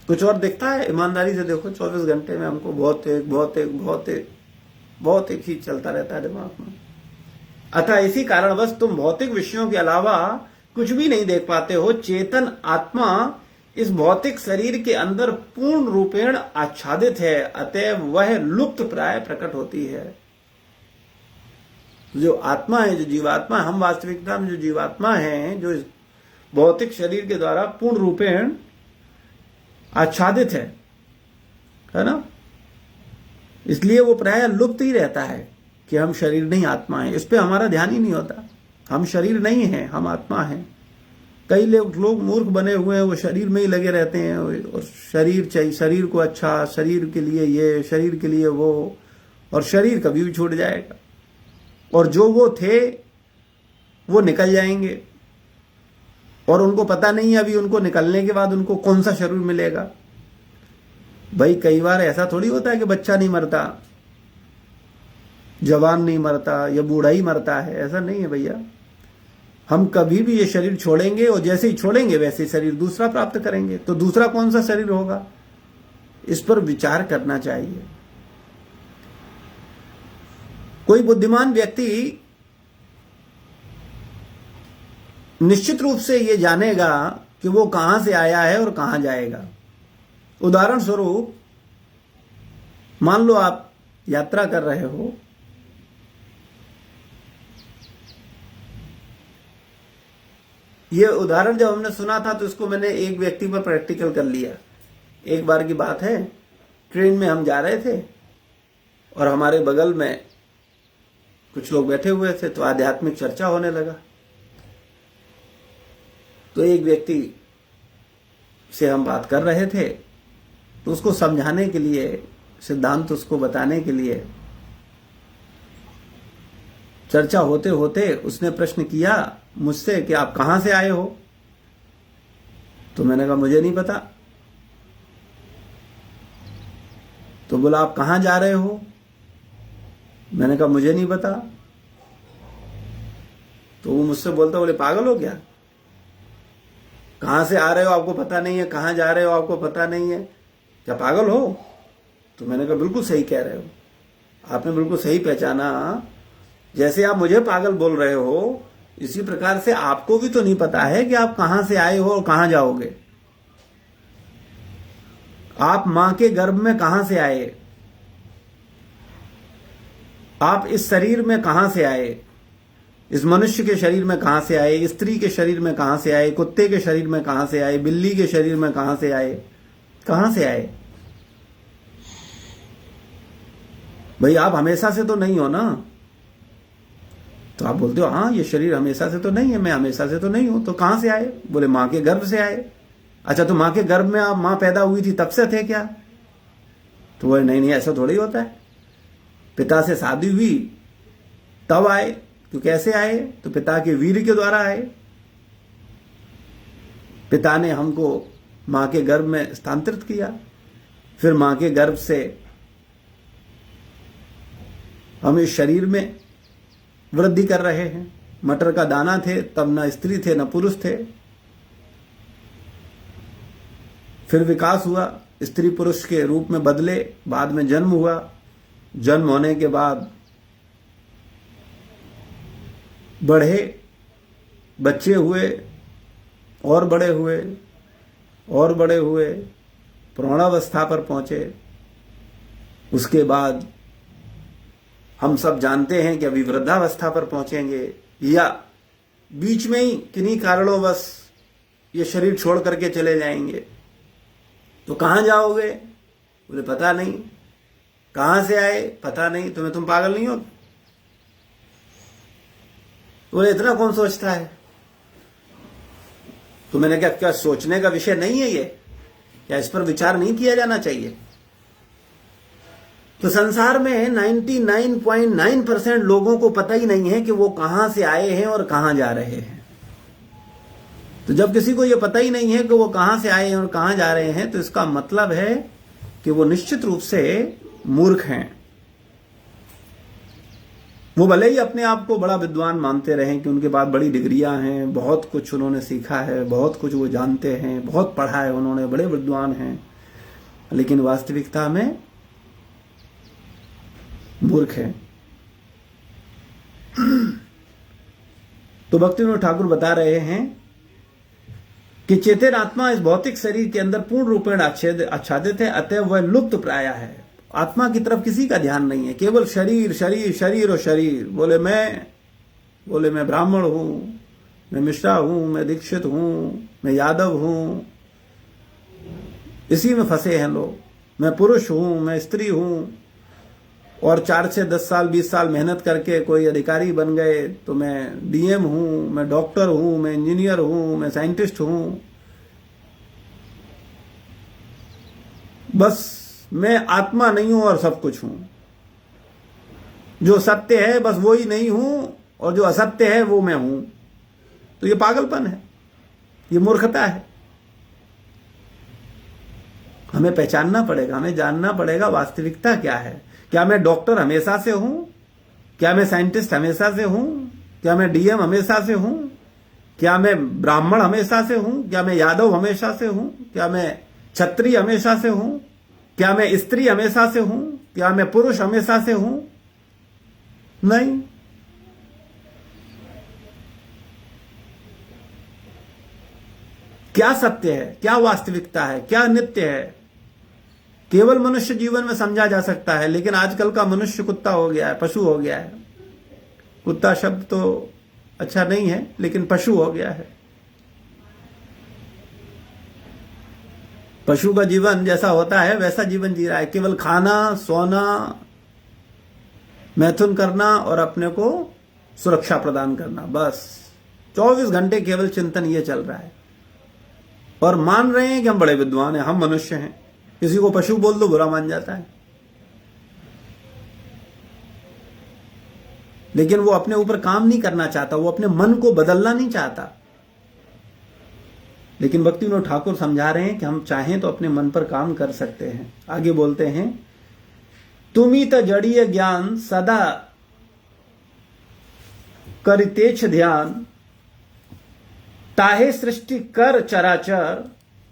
कुछ और दिखता है? ईमानदारी से देखो, 24 घंटे में हमको भौतिक भौतिक भौतिक भौतिक ही चलता रहता है दिमाग में। अतः इसी कारण बस तुम भौतिक विषयों के अलावा कुछ भी नहीं देख पाते हो। चेतन आत्मा इस भौतिक शरीर के अंदर पूर्ण रूपेण आच्छादित है, अतएव वह लुप्त प्राय प्रकट होती है। जो आत्मा है, जो जीवात्मा, हम वास्तविकता में जो जीवात्मा है, जो इस भौतिक शरीर के द्वारा पूर्ण रूपेण आच्छादित है ना, इसलिए वो प्राय लुप्त ही रहता है कि हम शरीर नहीं आत्मा है। इस पे हमारा ध्यान ही नहीं होता। हम शरीर नहीं है, हम आत्मा है। कई लोग मूर्ख बने हुए हैं, वो शरीर में ही लगे रहते हैं और शरीर चाहिए, शरीर को अच्छा, शरीर के लिए ये, शरीर के लिए वो, और शरीर कभी भी छूट जाएगा और जो वो थे वो निकल जाएंगे और उनको पता नहीं है अभी उनको निकलने के बाद उनको कौन सा शरीर मिलेगा। भाई कई बार ऐसा थोड़ी होता है कि बच्चा नहीं मरता, जवान नहीं मरता या बूढ़ा ही मरता है, ऐसा नहीं है भैया। हम कभी भी ये शरीर छोड़ेंगे और जैसे ही छोड़ेंगे वैसे ही शरीर दूसरा प्राप्त करेंगे। तो दूसरा कौन सा शरीर होगा, इस पर विचार करना चाहिए। कोई बुद्धिमान व्यक्ति निश्चित रूप से ये जानेगा कि वो कहां से आया है और कहां जाएगा। उदाहरण स्वरूप, मान लो आप यात्रा कर रहे हो, ये उदाहरण जब हमने सुना था तो इसको मैंने एक व्यक्ति पर प्रैक्टिकल कर लिया। एक बार की बात है, ट्रेन में हम जा रहे थे और हमारे बगल में कुछ लोग बैठे हुए थे, तो आध्यात्मिक चर्चा होने लगा। तो एक व्यक्ति से हम बात कर रहे थे, तो उसको समझाने के लिए, सिद्धांत उसको बताने के लिए, चर्चा होते होते उसने प्रश्न किया मुझसे कि आप कहां से आए हो। तो मैंने कहा मुझे नहीं पता। तो बोला आप कहां जा रहे हो। मैंने कहा मुझे नहीं पता। तो वो मुझसे बोलता, बोले पागल हो क्या, कहां से आ रहे हो आपको पता नहीं है, कहां जा रहे हो आपको पता नहीं है, क्या पागल हो। तो मैंने कहा बिल्कुल सही कह रहे हो, आपने बिल्कुल सही पहचाना। जैसे आप मुझे पागल बोल रहे हो, इसी प्रकार से आपको भी तो नहीं पता है कि आप कहां से आए हो और कहां जाओगे। आप मां के गर्भ में कहां से आए, आप इस शरीर में कहां से आए, इस मनुष्य के शरीर में कहां से आए, स्त्री के शरीर में कहां से आए, कुत्ते के शरीर में कहां से आए, बिल्ली के शरीर में कहां से आए, कहां से आए। भाई आप हमेशा से तो नहीं हो ना। तो आप बोलते हो हाँ ये शरीर हमेशा से तो नहीं है, मैं हमेशा से तो नहीं हूं, तो कहां से आए। बोले मां के गर्भ से आए। अच्छा तो मां के गर्भ में आप मां पैदा हुई थी तब से थे क्या। तो बोले नहीं नहीं ऐसा थोड़ी होता है, पिता से शादी हुई तब आए। तो कैसे आए, तो पिता के वीर के द्वारा आए। पिता ने हमको मां के गर्भ में स्थानांतरित किया, फिर मां के गर्भ से हम इस शरीर में वृद्धि कर रहे हैं। मटर का दाना थे तब न स्त्री थे न पुरुष थे, फिर विकास हुआ, स्त्री पुरुष के रूप में बदले, बाद में जन्म हुआ। जन्म होने के बाद बढ़े, बच्चे हुए और बड़े हुए और बड़े हुए, प्रौढ़ावस्था पर पहुंचे। उसके बाद हम सब जानते हैं कि अभी वृद्धावस्था पर पहुंचेंगे, या बीच में ही किन्हीं कारणोंवश ये शरीर छोड़ करके चले जाएंगे। तो कहां जाओगे, बोले पता नहीं। कहां से आए पता नहीं। तुम पागल नहीं हो। बोले इतना कौन सोचता है। तो मैंने कहा क्या सोचने का विषय नहीं है ये, क्या इस पर विचार नहीं किया जाना चाहिए। तो संसार में 99.9% लोगों को पता ही नहीं है कि वो कहां से आए हैं और कहां जा रहे हैं। तो जब किसी को ये पता ही नहीं है कि वो कहां से आए हैं और कहां जा रहे हैं, तो इसका मतलब है कि वो निश्चित रूप से मूर्ख हैं। वो भले ही अपने आप को बड़ा विद्वान मानते रहें कि उनके पास बड़ी डिग्रियां हैं, बहुत कुछ उन्होंने सीखा है, बहुत कुछ वो जानते हैं, बहुत पढ़ा है उन्होंने, बड़े विद्वान हैं, लेकिन वास्तविकता में मूर्ख है। तो भक्तिविनोद ठाकुर बता रहे हैं कि चेतन आत्मा इस भौतिक शरीर के अंदर पूर्ण रूपेण आच्छादित है, अतः वह लुप्त प्राय है। आत्मा की तरफ किसी का ध्यान नहीं है, केवल शरीर शरीर शरीर और शरीर। बोले मैं ब्राह्मण हूं, मैं मिश्रा हूं, मैं दीक्षित हूं, मैं यादव हूं, इसी में फंसे हैं लोग। मैं पुरुष हूं, मैं स्त्री हूं, और 4 से 10 साल 20 साल मेहनत करके कोई अधिकारी बन गए तो मैं डीएम हूं, मैं डॉक्टर हूं, मैं इंजीनियर हूं, मैं साइंटिस्ट हूं। बस मैं आत्मा नहीं हूं और सब कुछ हूं। जो सत्य है बस वो ही नहीं हूं, और जो असत्य है वो मैं हूं। तो ये पागलपन है, ये मूर्खता है। हमें पहचानना पड़ेगा, हमें जानना पड़ेगा वास्तविकता क्या है। क्या मैं डॉक्टर हमेशा से हूं, क्या मैं साइंटिस्ट हमेशा से हूं, क्या मैं डीएम हमेशा से हूं, क्या मैं ब्राह्मण हमेशा से हूं, क्या मैं यादव हमेशा से हूं, क्या मैं क्षत्रिय हमेशा से हूं, क्या मैं स्त्री हमेशा से हूं, क्या मैं पुरुष हमेशा से हूं। नहीं। क्या सत्य है, क्या वास्तविकता है, क्या नित्य है, केवल मनुष्य जीवन में समझा जा सकता है। लेकिन आजकल का मनुष्य कुत्ता हो गया है, पशु हो गया है। कुत्ता शब्द तो अच्छा नहीं है, लेकिन पशु हो गया है। पशु का जीवन जैसा होता है वैसा जीवन जी रहा है, केवल खाना, सोना, मैथुन करना और अपने को सुरक्षा प्रदान करना, बस 24 घंटे केवल चिंतन ये चल रहा है। और मान रहे हैं कि हम बड़े विद्वान हैं, हम मनुष्य हैं। किसी को पशु बोल दो बुरा मान जाता है। लेकिन वो अपने ऊपर काम नहीं करना चाहता, वो अपने मन को बदलना नहीं चाहता। लेकिन भक्तिविनोद ठाकुर समझा रहे हैं कि हम चाहें तो अपने मन पर काम कर सकते हैं। आगे बोलते हैं, तुमी त जड़ीय ज्ञान सदा करितेछ ध्यान, ताहे सृष्टि कर चराचर,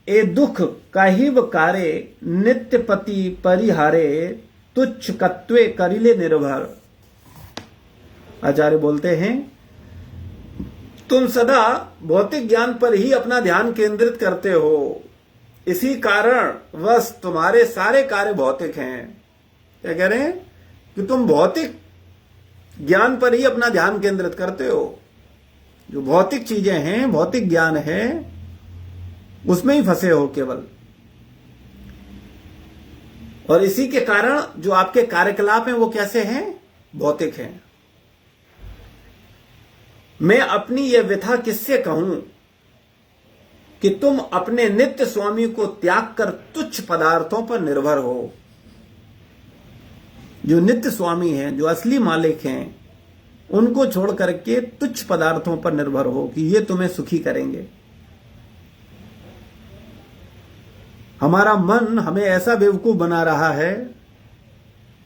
ए दुख काहिब कारे, नित्य पति परिहारे, तुच्छ कत्वे करिले निर्भर। आचार्य बोलते हैं, तुम सदा भौतिक ज्ञान पर ही अपना ध्यान केंद्रित करते हो, इसी कारण बस तुम्हारे सारे कार्य भौतिक हैं। क्या कह रहे हैं कि तुम भौतिक ज्ञान पर ही अपना ध्यान केंद्रित करते हो, जो भौतिक चीजें हैं, भौतिक ज्ञान है, उसमें ही फंसे हो केवल। और इसी के कारण जो आपके कार्यकलाप हैं वो कैसे हैं? भौतिक हैं। मैं अपनी यह व्यथा किससे कहूं कि तुम अपने नित्य स्वामी को त्याग कर तुच्छ पदार्थों पर निर्भर हो। जो नित्य स्वामी हैं, जो असली मालिक हैं, उनको छोड़ करके तुच्छ पदार्थों पर निर्भर हो कि ये तुम्हें सुखी करेंगे। हमारा मन हमें ऐसा बेवकूफ बना रहा है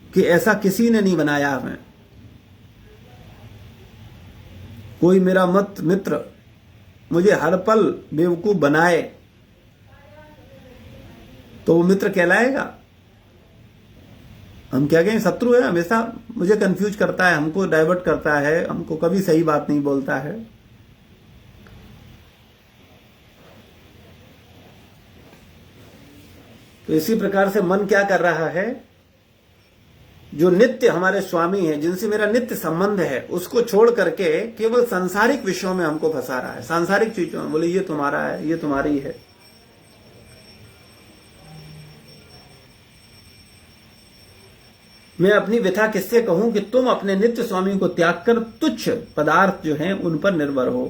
कि ऐसा किसी ने नहीं बनाया हमें। कोई मेरा मित्र मुझे हर पल बेवकूफ बनाए तो वो मित्र कहलाएगा? हम क्या कहें, शत्रु है, हमेशा मुझे कंफ्यूज करता है, हमको डाइवर्ट करता है, हमको कभी सही बात नहीं बोलता है। तो इसी प्रकार से मन क्या कर रहा है, जो नित्य हमारे स्वामी हैं, जिनसे मेरा नित्य संबंध है, उसको छोड़ करके केवल सांसारिक विषयों में हमको फंसा रहा है, सांसारिक चीजों में। बोले ये तुम्हारा है, ये तुम्हारी है। मैं अपनी व्यथा किससे कहूं कि तुम अपने नित्य स्वामी को त्याग कर तुच्छ पदार्थ जो हैं उन पर निर्भर हो।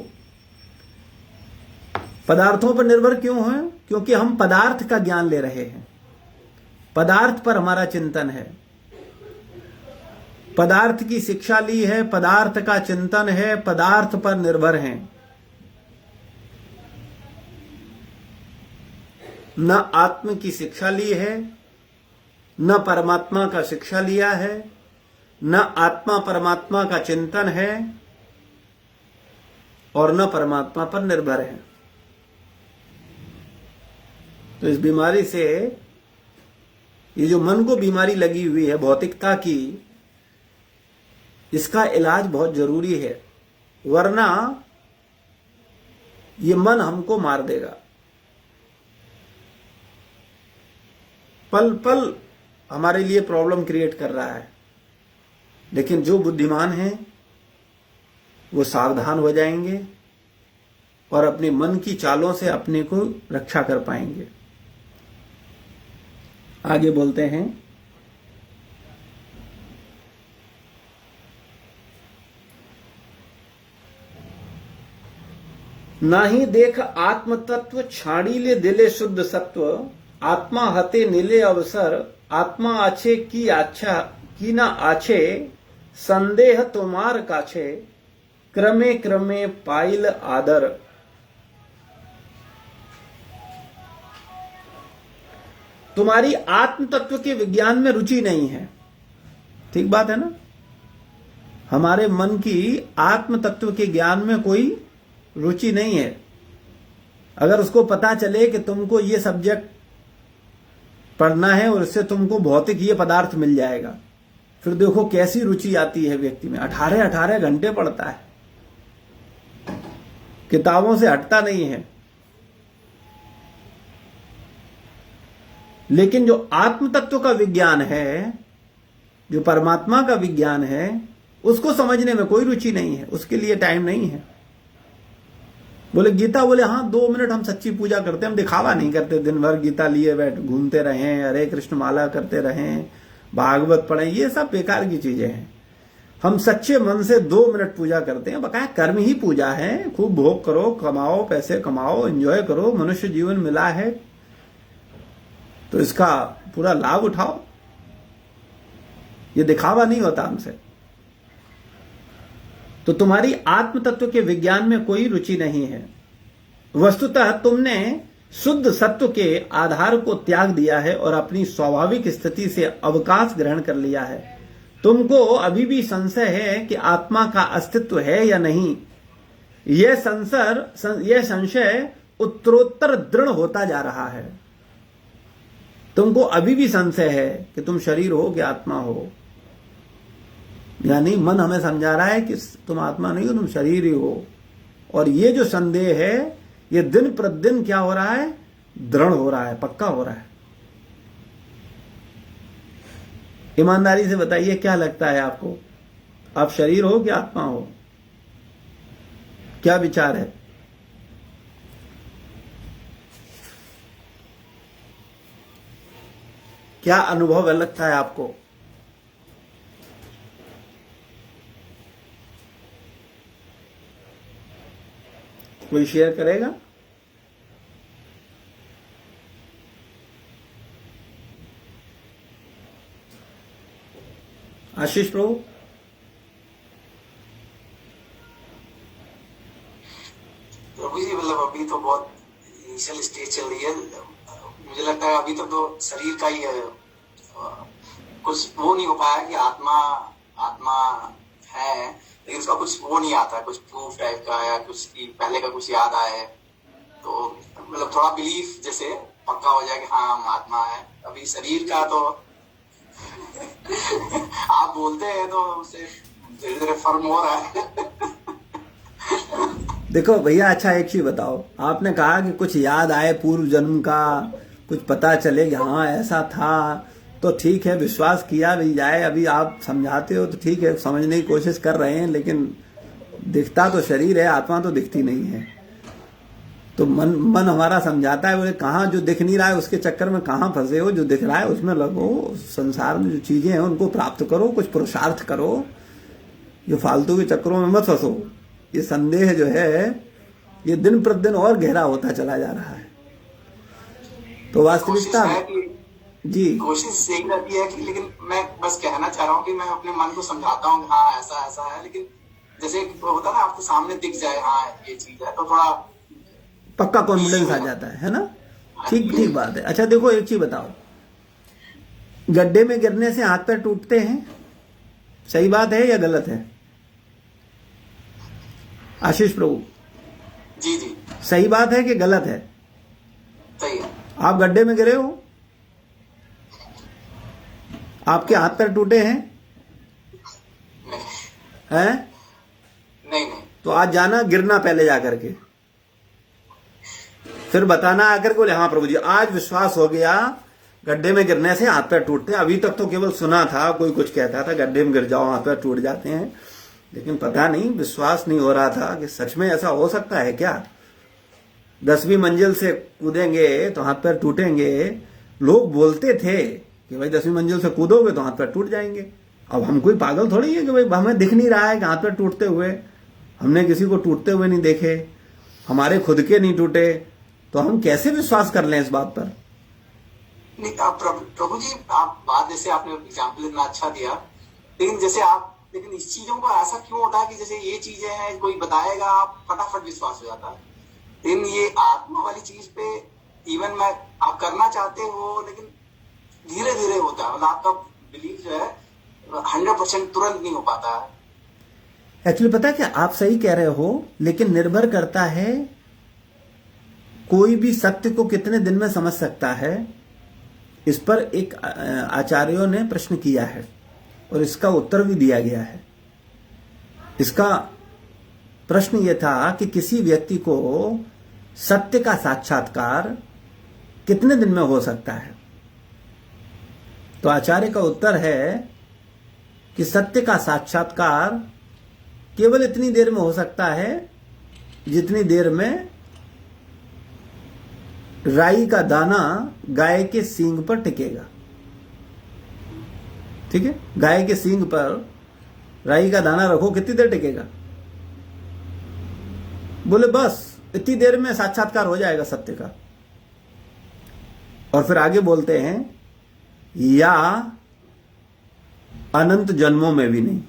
पदार्थों पर निर्भर क्यों हैं? क्योंकि हम पदार्थ का ज्ञान ले रहे हैं, पदार्थ पर हमारा चिंतन है, पदार्थ की शिक्षा ली है, पदार्थ का चिंतन है, पदार्थ पर निर्भर हैं। न आत्म की शिक्षा ली है, न परमात्मा का शिक्षा लिया है, न आत्मा परमात्मा का चिंतन है, और न परमात्मा पर निर्भर है। तो इस बीमारी से, ये जो मन को बीमारी लगी हुई है भौतिकता की, इसका इलाज बहुत जरूरी है, वरना ये मन हमको मार देगा। पल पल हमारे लिए प्रॉब्लम क्रिएट कर रहा है। लेकिन जो बुद्धिमान हैं वो सावधान हो जाएंगे और अपने मन की चालों से अपने को रक्षा कर पाएंगे। आगे बोलते हैं, नाही देख आत्म तत्व छाड़ीले दिले शुद्ध सत्व, आत्मा हते नीले अवसर, आत्मा आछे की आच्छा की ना आछे, संदेह तुम्हार काछे, क्रमे क्रमे पाइल आदर। तुम्हारी आत्म तत्व के विज्ञान में रुचि नहीं है। ठीक बात है ना? हमारे मन की आत्म तत्व के ज्ञान में कोई रुचि नहीं है। अगर उसको पता चले कि तुमको ये सब्जेक्ट पढ़ना है और इससे तुमको भौतिक ये पदार्थ मिल जाएगा, फिर देखो कैसी रुचि आती है व्यक्ति में। 18 घंटे पढ़ता है, किताबों से हटता नहीं है। लेकिन जो आत्म तत्व का विज्ञान है, जो परमात्मा का विज्ञान है, उसको समझने में कोई रुचि नहीं है, उसके लिए टाइम नहीं है। बोले गीता, बोले हाँ 2 मिनट हम सच्ची पूजा करते हैं, हम दिखावा नहीं करते। दिन भर गीता लिए बैठ घूमते रहें, हरे कृष्ण माला करते रहें, भागवत पढ़ें, ये सब बेकार की चीजें हैं। हम सच्चे मन से 2 मिनट पूजा करते हैं। बकाया कर्म ही पूजा है। खूब भोग करो, कमाओ, पैसे कमाओ, एंजॉय करो। मनुष्य जीवन मिला है तो इसका पूरा लाभ उठाओ। ये दिखावा नहीं होता हमसे। तो तुम्हारी आत्म तत्व के विज्ञान में कोई रुचि नहीं है। वस्तुतः तुमने शुद्ध सत्व के आधार को त्याग दिया है और अपनी स्वाभाविक स्थिति से अवकाश ग्रहण कर लिया है। तुमको अभी भी संशय है कि आत्मा का अस्तित्व है या नहीं। यह संशय उत्तरोत्तर दृढ़ होता जा रहा है। तुमको अभी भी संशय है कि तुम शरीर हो कि आत्मा हो। यानी मन हमें समझा रहा है कि तुम आत्मा नहीं हो, तुम शरीर ही हो। और ये जो संदेह है ये दिन प्रतिदिन क्या हो रहा है, दृढ़ हो रहा है, पक्का हो रहा है। ईमानदारी से बताइए क्या लगता है आपको, आप शरीर हो कि आत्मा हो? क्या विचार है? क्या अनुभव लगता है आपको? कोई शेयर करेगा? आशीष प्रभु। प्रभु जी मतलब अभी तो बहुत इनिशियल स्टेज चल रही है। मुझे लगता है अभी तक तो शरीर का ही है, कुछ वो नहीं हो पाया कि आत्मा आत्मा है, लेकिन उसका कुछ वो नहीं आता, कुछ प्रूफ टाइप का या कुछ पहले का कुछ याद आया है तो मतलब थोड़ा बिलीफ जैसे पक्का हो जाए कि हाँ हम आत्मा है। अभी शरीर का तो आप बोलते हैं तो उसे धीरे धीरे फर्म हो रहा है। देखो भैया, अच्छा एक चीज बताओ, आपने कहा कि कुछ याद आए पूर्व जन्म का, कुछ पता चले कि हाँ ऐसा था, तो ठीक है, विश्वास किया भी जाए। अभी आप समझाते हो तो ठीक है, समझने की कोशिश कर रहे हैं, लेकिन दिखता तो शरीर है, आत्मा तो दिखती नहीं है। तो मन हमारा समझाता है, बोले कहाँ जो दिख नहीं रहा है उसके चक्कर में कहाँ फंसे हो, जो दिख रहा है उसमें लगो, संसार में जो चीजें हैं उनको प्राप्त करो, कुछ पुरुषार्थ करो, जो फालतू के चक्करों में मत फंसो। ये संदेह जो है ये दिन प्रतिदिन और गहरा होता चला जा रहा है। तो वास्तविकता जी कोशिश यही रहती है कि, लेकिन मैं बस कहना चाह रहा हूँ कि मैं अपने मन को समझाता हूँ हाँ ऐसा ऐसा है, लेकिन जैसे होता है ना आपके सामने दिख जाए हाँ ये चीज है तो थोड़ा पक्का कॉन्फिडेंस आ जाता है ना। ठीक बात है। अच्छा देखो एक चीज बताओ, गड्ढे में गिरने से हाथ पैर टूटते हैं, सही बात है या गलत है? आशीष प्रभु जी जी सही बात है कि गलत है? सही है। आप गड्ढे में गिरे हो, आपके हाथ पैर टूटे हैं? हैं? नहीं। तो आज जाना गिरना पहले जाकर के, फिर बताना आकर के बोले हाँ प्रभु जी आज विश्वास हो गया, गड्ढे में गिरने से हाथ पैर टूटते हैं। अभी तक तो केवल सुना था, कोई कुछ कहता था गड्ढे में गिर जाओ हाथ पैर टूट जाते हैं, लेकिन पता नहीं, विश्वास नहीं हो रहा था कि सच में ऐसा हो सकता है क्या। 10वीं मंजिल से कूदेंगे तो हाथ पैर टूटेंगे। लोग बोलते थे कि भाई 10वीं मंजिल से कूदोगे तो हाथ पैर टूट जाएंगे। अब हम कोई पागल थोड़ी है कि भाई हमें दिख नहीं रहा है कि हाथ पैर टूटते हुए, हमने किसी को टूटते हुए नहीं देखे, हमारे खुद के नहीं टूटे, तो हम कैसे विश्वास कर लें इस बात पर? नहीं प्रभु जी आप बात जैसे आपने एग्जाम्पल इतना अच्छा दिया, लेकिन इस चीजों का ऐसा क्यों होता है कि जैसे ये चीजें हैं कोई बताएगा आप फटाफट विश्वास हो जाता है, लेकिन ये आत्मा वाली चीज पे इवन मैं आप करना चाहते हो लेकिन धीरे धीरे होता है, मतलब आपका बिलीफ जो है 100% तुरंत नहीं हो पाता है। एक्चुअली पता है क्या, आप सही कह रहे हो, लेकिन निर्भर करता है कोई भी सत्य को कितने दिन में समझ सकता है। इस पर एक आचार्यों ने प्रश्न किया है और इसका उत्तर भी दिया गया है। इसका प्रश्न यह था कि किसी व्यक्ति को सत्य का साक्षात्कार कितने दिन में हो सकता है। तो आचार्य का उत्तर है कि सत्य का साक्षात्कार केवल इतनी देर में हो सकता है जितनी देर में राई का दाना गाय के सींग पर टिकेगा। ठीक है, गाय के सींग पर राई का दाना रखो, कितनी देर टिकेगा? बोले बस इतनी देर में साक्षात्कार हो जाएगा सत्य का। और फिर आगे बोलते हैं या अनंत जन्मों में भी नहीं।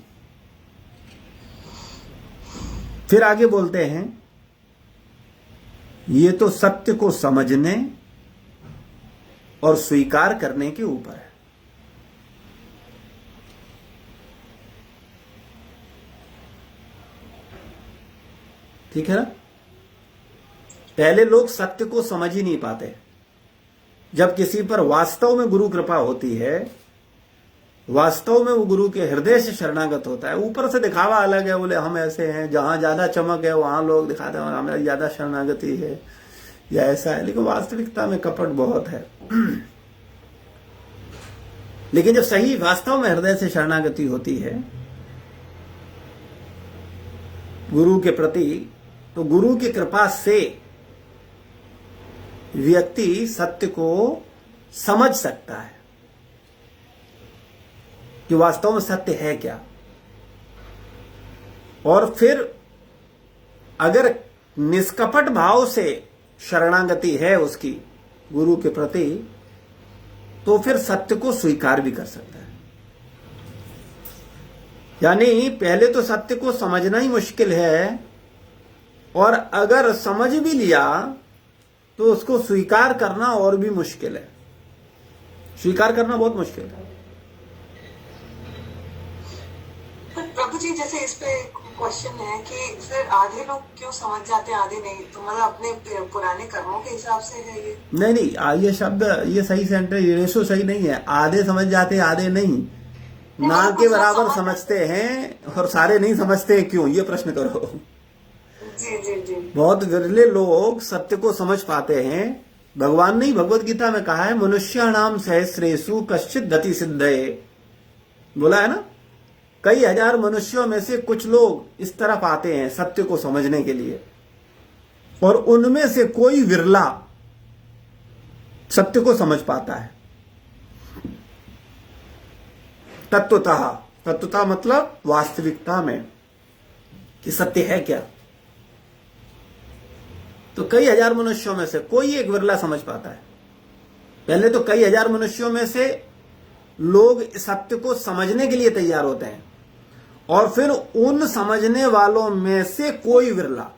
फिर आगे बोलते हैं ये तो सत्य को समझने और स्वीकार करने के ऊपर है। ठीक है ना। पहले लोग सत्य को समझ ही नहीं पाते। जब किसी पर वास्तव में गुरु कृपा होती है, वास्तव में वो गुरु के हृदय से शरणागत होता है, ऊपर से दिखावा अलग है, बोले हम ऐसे हैं, जहां ज्यादा चमक है वहां लोग दिखाते हैं हमें ज्यादा शरणागति है या ऐसा है, लेकिन वास्तविकता में कपट बहुत है। लेकिन जब सही वास्तव में हृदय से शरणागति होती है गुरु के प्रति, तो गुरु की कृपा से व्यक्ति सत्य को समझ सकता है कि वास्तव में सत्य है क्या। और फिर अगर निष्कपट भाव से शरणागति है उसकी गुरु के प्रति, तो फिर सत्य को स्वीकार भी कर सकता है। यानी पहले तो सत्य को समझना ही मुश्किल है, और अगर समझ भी लिया तो उसको स्वीकार करना और भी मुश्किल है। स्वीकार करना बहुत मुश्किल है। प्रभु जी, जैसे इस पे क्वेश्चन है कि फिर आधे लोग क्यों समझ जाते हैं आधे नहीं, तो मतलब अपने पुराने कर्मों के हिसाब से है ये? नहीं, ये शब्द, ये सही सेंटेंस, ये रेशो सही नहीं है। आधे समझ जाते आधे नहीं, ना के बराबर समझते हैं और सारे नहीं समझते, क्यों, ये प्रश्न करो। जी जी जी। बहुत विरले लोग सत्य को समझ पाते हैं। भगवान ने भगवत गीता में कहा है, मनुष्याणाम सहस्रेषु कश्चित् गति सिद्धये, बोला है ना। कई हजार मनुष्यों में से कुछ लोग इस तरफ आते हैं सत्य को समझने के लिए, और उनमें से कोई विरला सत्य को समझ पाता है तत्वतः मतलब वास्तविकता में कि सत्य है क्या। तो कई हजार मनुष्यों में से कोई एक विरला समझ पाता है। पहले तो कई हजार मनुष्यों में से लोग सत्य को समझने के लिए तैयार होते हैं, और फिर उन समझने वालों में से कोई विरला,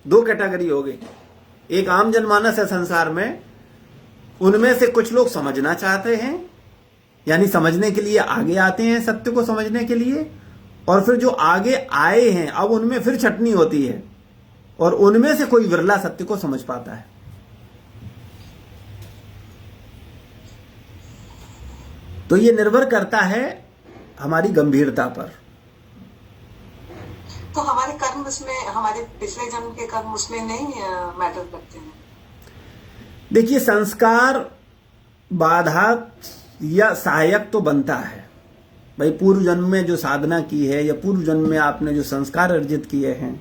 दो कैटेगरी हो गई। एक आम जनमानस है संसार में, उनमें से कुछ लोग समझना चाहते हैं, यानी समझने के लिए आगे आते हैं सत्य को समझने के लिए, और फिर जो आगे आए हैं अब उनमें फिर छटनी होती है, और उनमें से कोई विरला सत्य को समझ पाता है। तो ये निर्भर करता है हमारी गंभीरता पर। तो हमारे कर्म उसमें, हमारे पिछले जन्म के कर्म उसमें नहीं मैटर करते हैं? देखिए, संस्कार बाधा या सहायक तो बनता है। भाई, पूर्व जन्म में जो साधना की है या पूर्व जन्म में आपने जो संस्कार अर्जित किए हैं,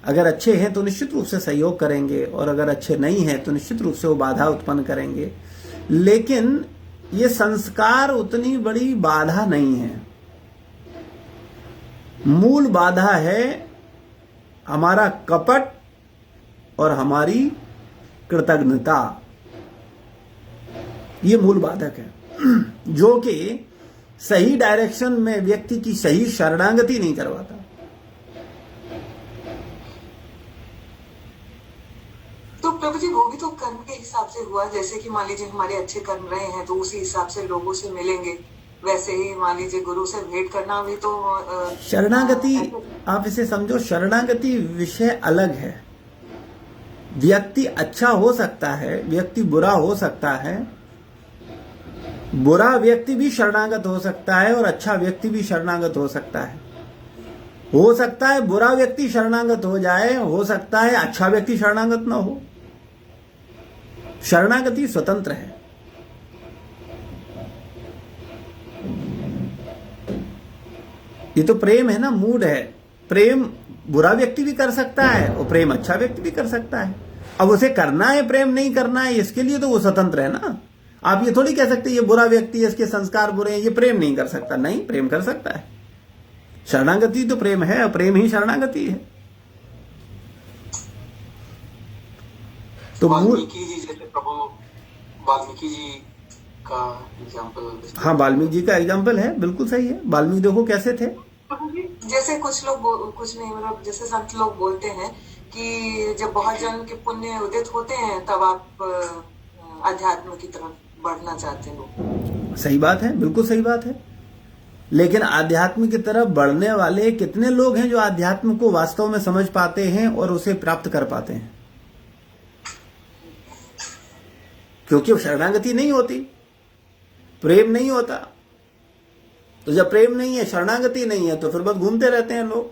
अगर अच्छे हैं तो निश्चित रूप से सहयोग करेंगे, और अगर अच्छे नहीं हैं तो निश्चित रूप से वो बाधा उत्पन्न करेंगे। लेकिन ये संस्कार उतनी बड़ी बाधा नहीं है। मूल बाधा है हमारा कपट और हमारी कृतज्ञता। ये मूल बाधक है, जो कि सही डायरेक्शन में व्यक्ति की सही शरणागति नहीं करवाता। तो प्रभु जी, वो भी तो कर्म के हिसाब से हुआ। जैसे कि मान लीजिए हमारे अच्छे कर्म रहे हैं तो उसी हिसाब से लोगों से मिलेंगे, वैसे ही मान लीजिए गुरु से भेंट करना भी तो शरणागति, आप इसे समझो, शरणागति विषय अलग है। व्यक्ति अच्छा हो सकता है, व्यक्ति बुरा हो सकता है, बुरा व्यक्ति भी शरणागत हो सकता है और अच्छा व्यक्ति भी शरणागत हो सकता है। हो सकता है बुरा व्यक्ति शरणागत हो जाए, हो सकता है अच्छा व्यक्ति शरणागत ना हो। शरणागति स्वतंत्र है। ये तो प्रेम है ना, मूड है। प्रेम बुरा व्यक्ति भी कर सकता है और प्रेम अच्छा व्यक्ति भी कर सकता है। अब उसे करना है, प्रेम नहीं करना है, इसके लिए तो वो स्वतंत्र है ना। आप ये थोड़ी कह सकते ये बुरा व्यक्ति है, इसके संस्कार बुरे हैं, ये प्रेम नहीं कर सकता। नहीं, प्रेम कर सकता है। शरणागति तो प्रेम है और प्रेम ही शरणागति है। तो वाल्मीकि जी, जैसे प्रभु वाल्मीकि जी का एग्जाम्पल। हाँ, वाल्मीकि जी का एग्जाम्पल है, बिल्कुल सही है। वाल्मीकि देखो कैसे थे। जैसे कुछ लोग, कुछ नहीं, मतलब जैसे संत लोग बोलते हैं कि जब बहुत जन्म के पुण्य उदित होते हैं तब आप अध्यात्म की तरफ बढ़ना चाहते हो। सही बात है, बिल्कुल सही बात है। लेकिन आध्यात्म की तरफ बढ़ने वाले कितने लोग हैं जो आध्यात्म को वास्तव में समझ पाते हैं और उसे प्राप्त कर पाते हैं? क्योंकि शरणागति नहीं होती, प्रेम नहीं होता। तो जब प्रेम नहीं है, शरणागति नहीं है, तो फिर बस घूमते रहते हैं लोग।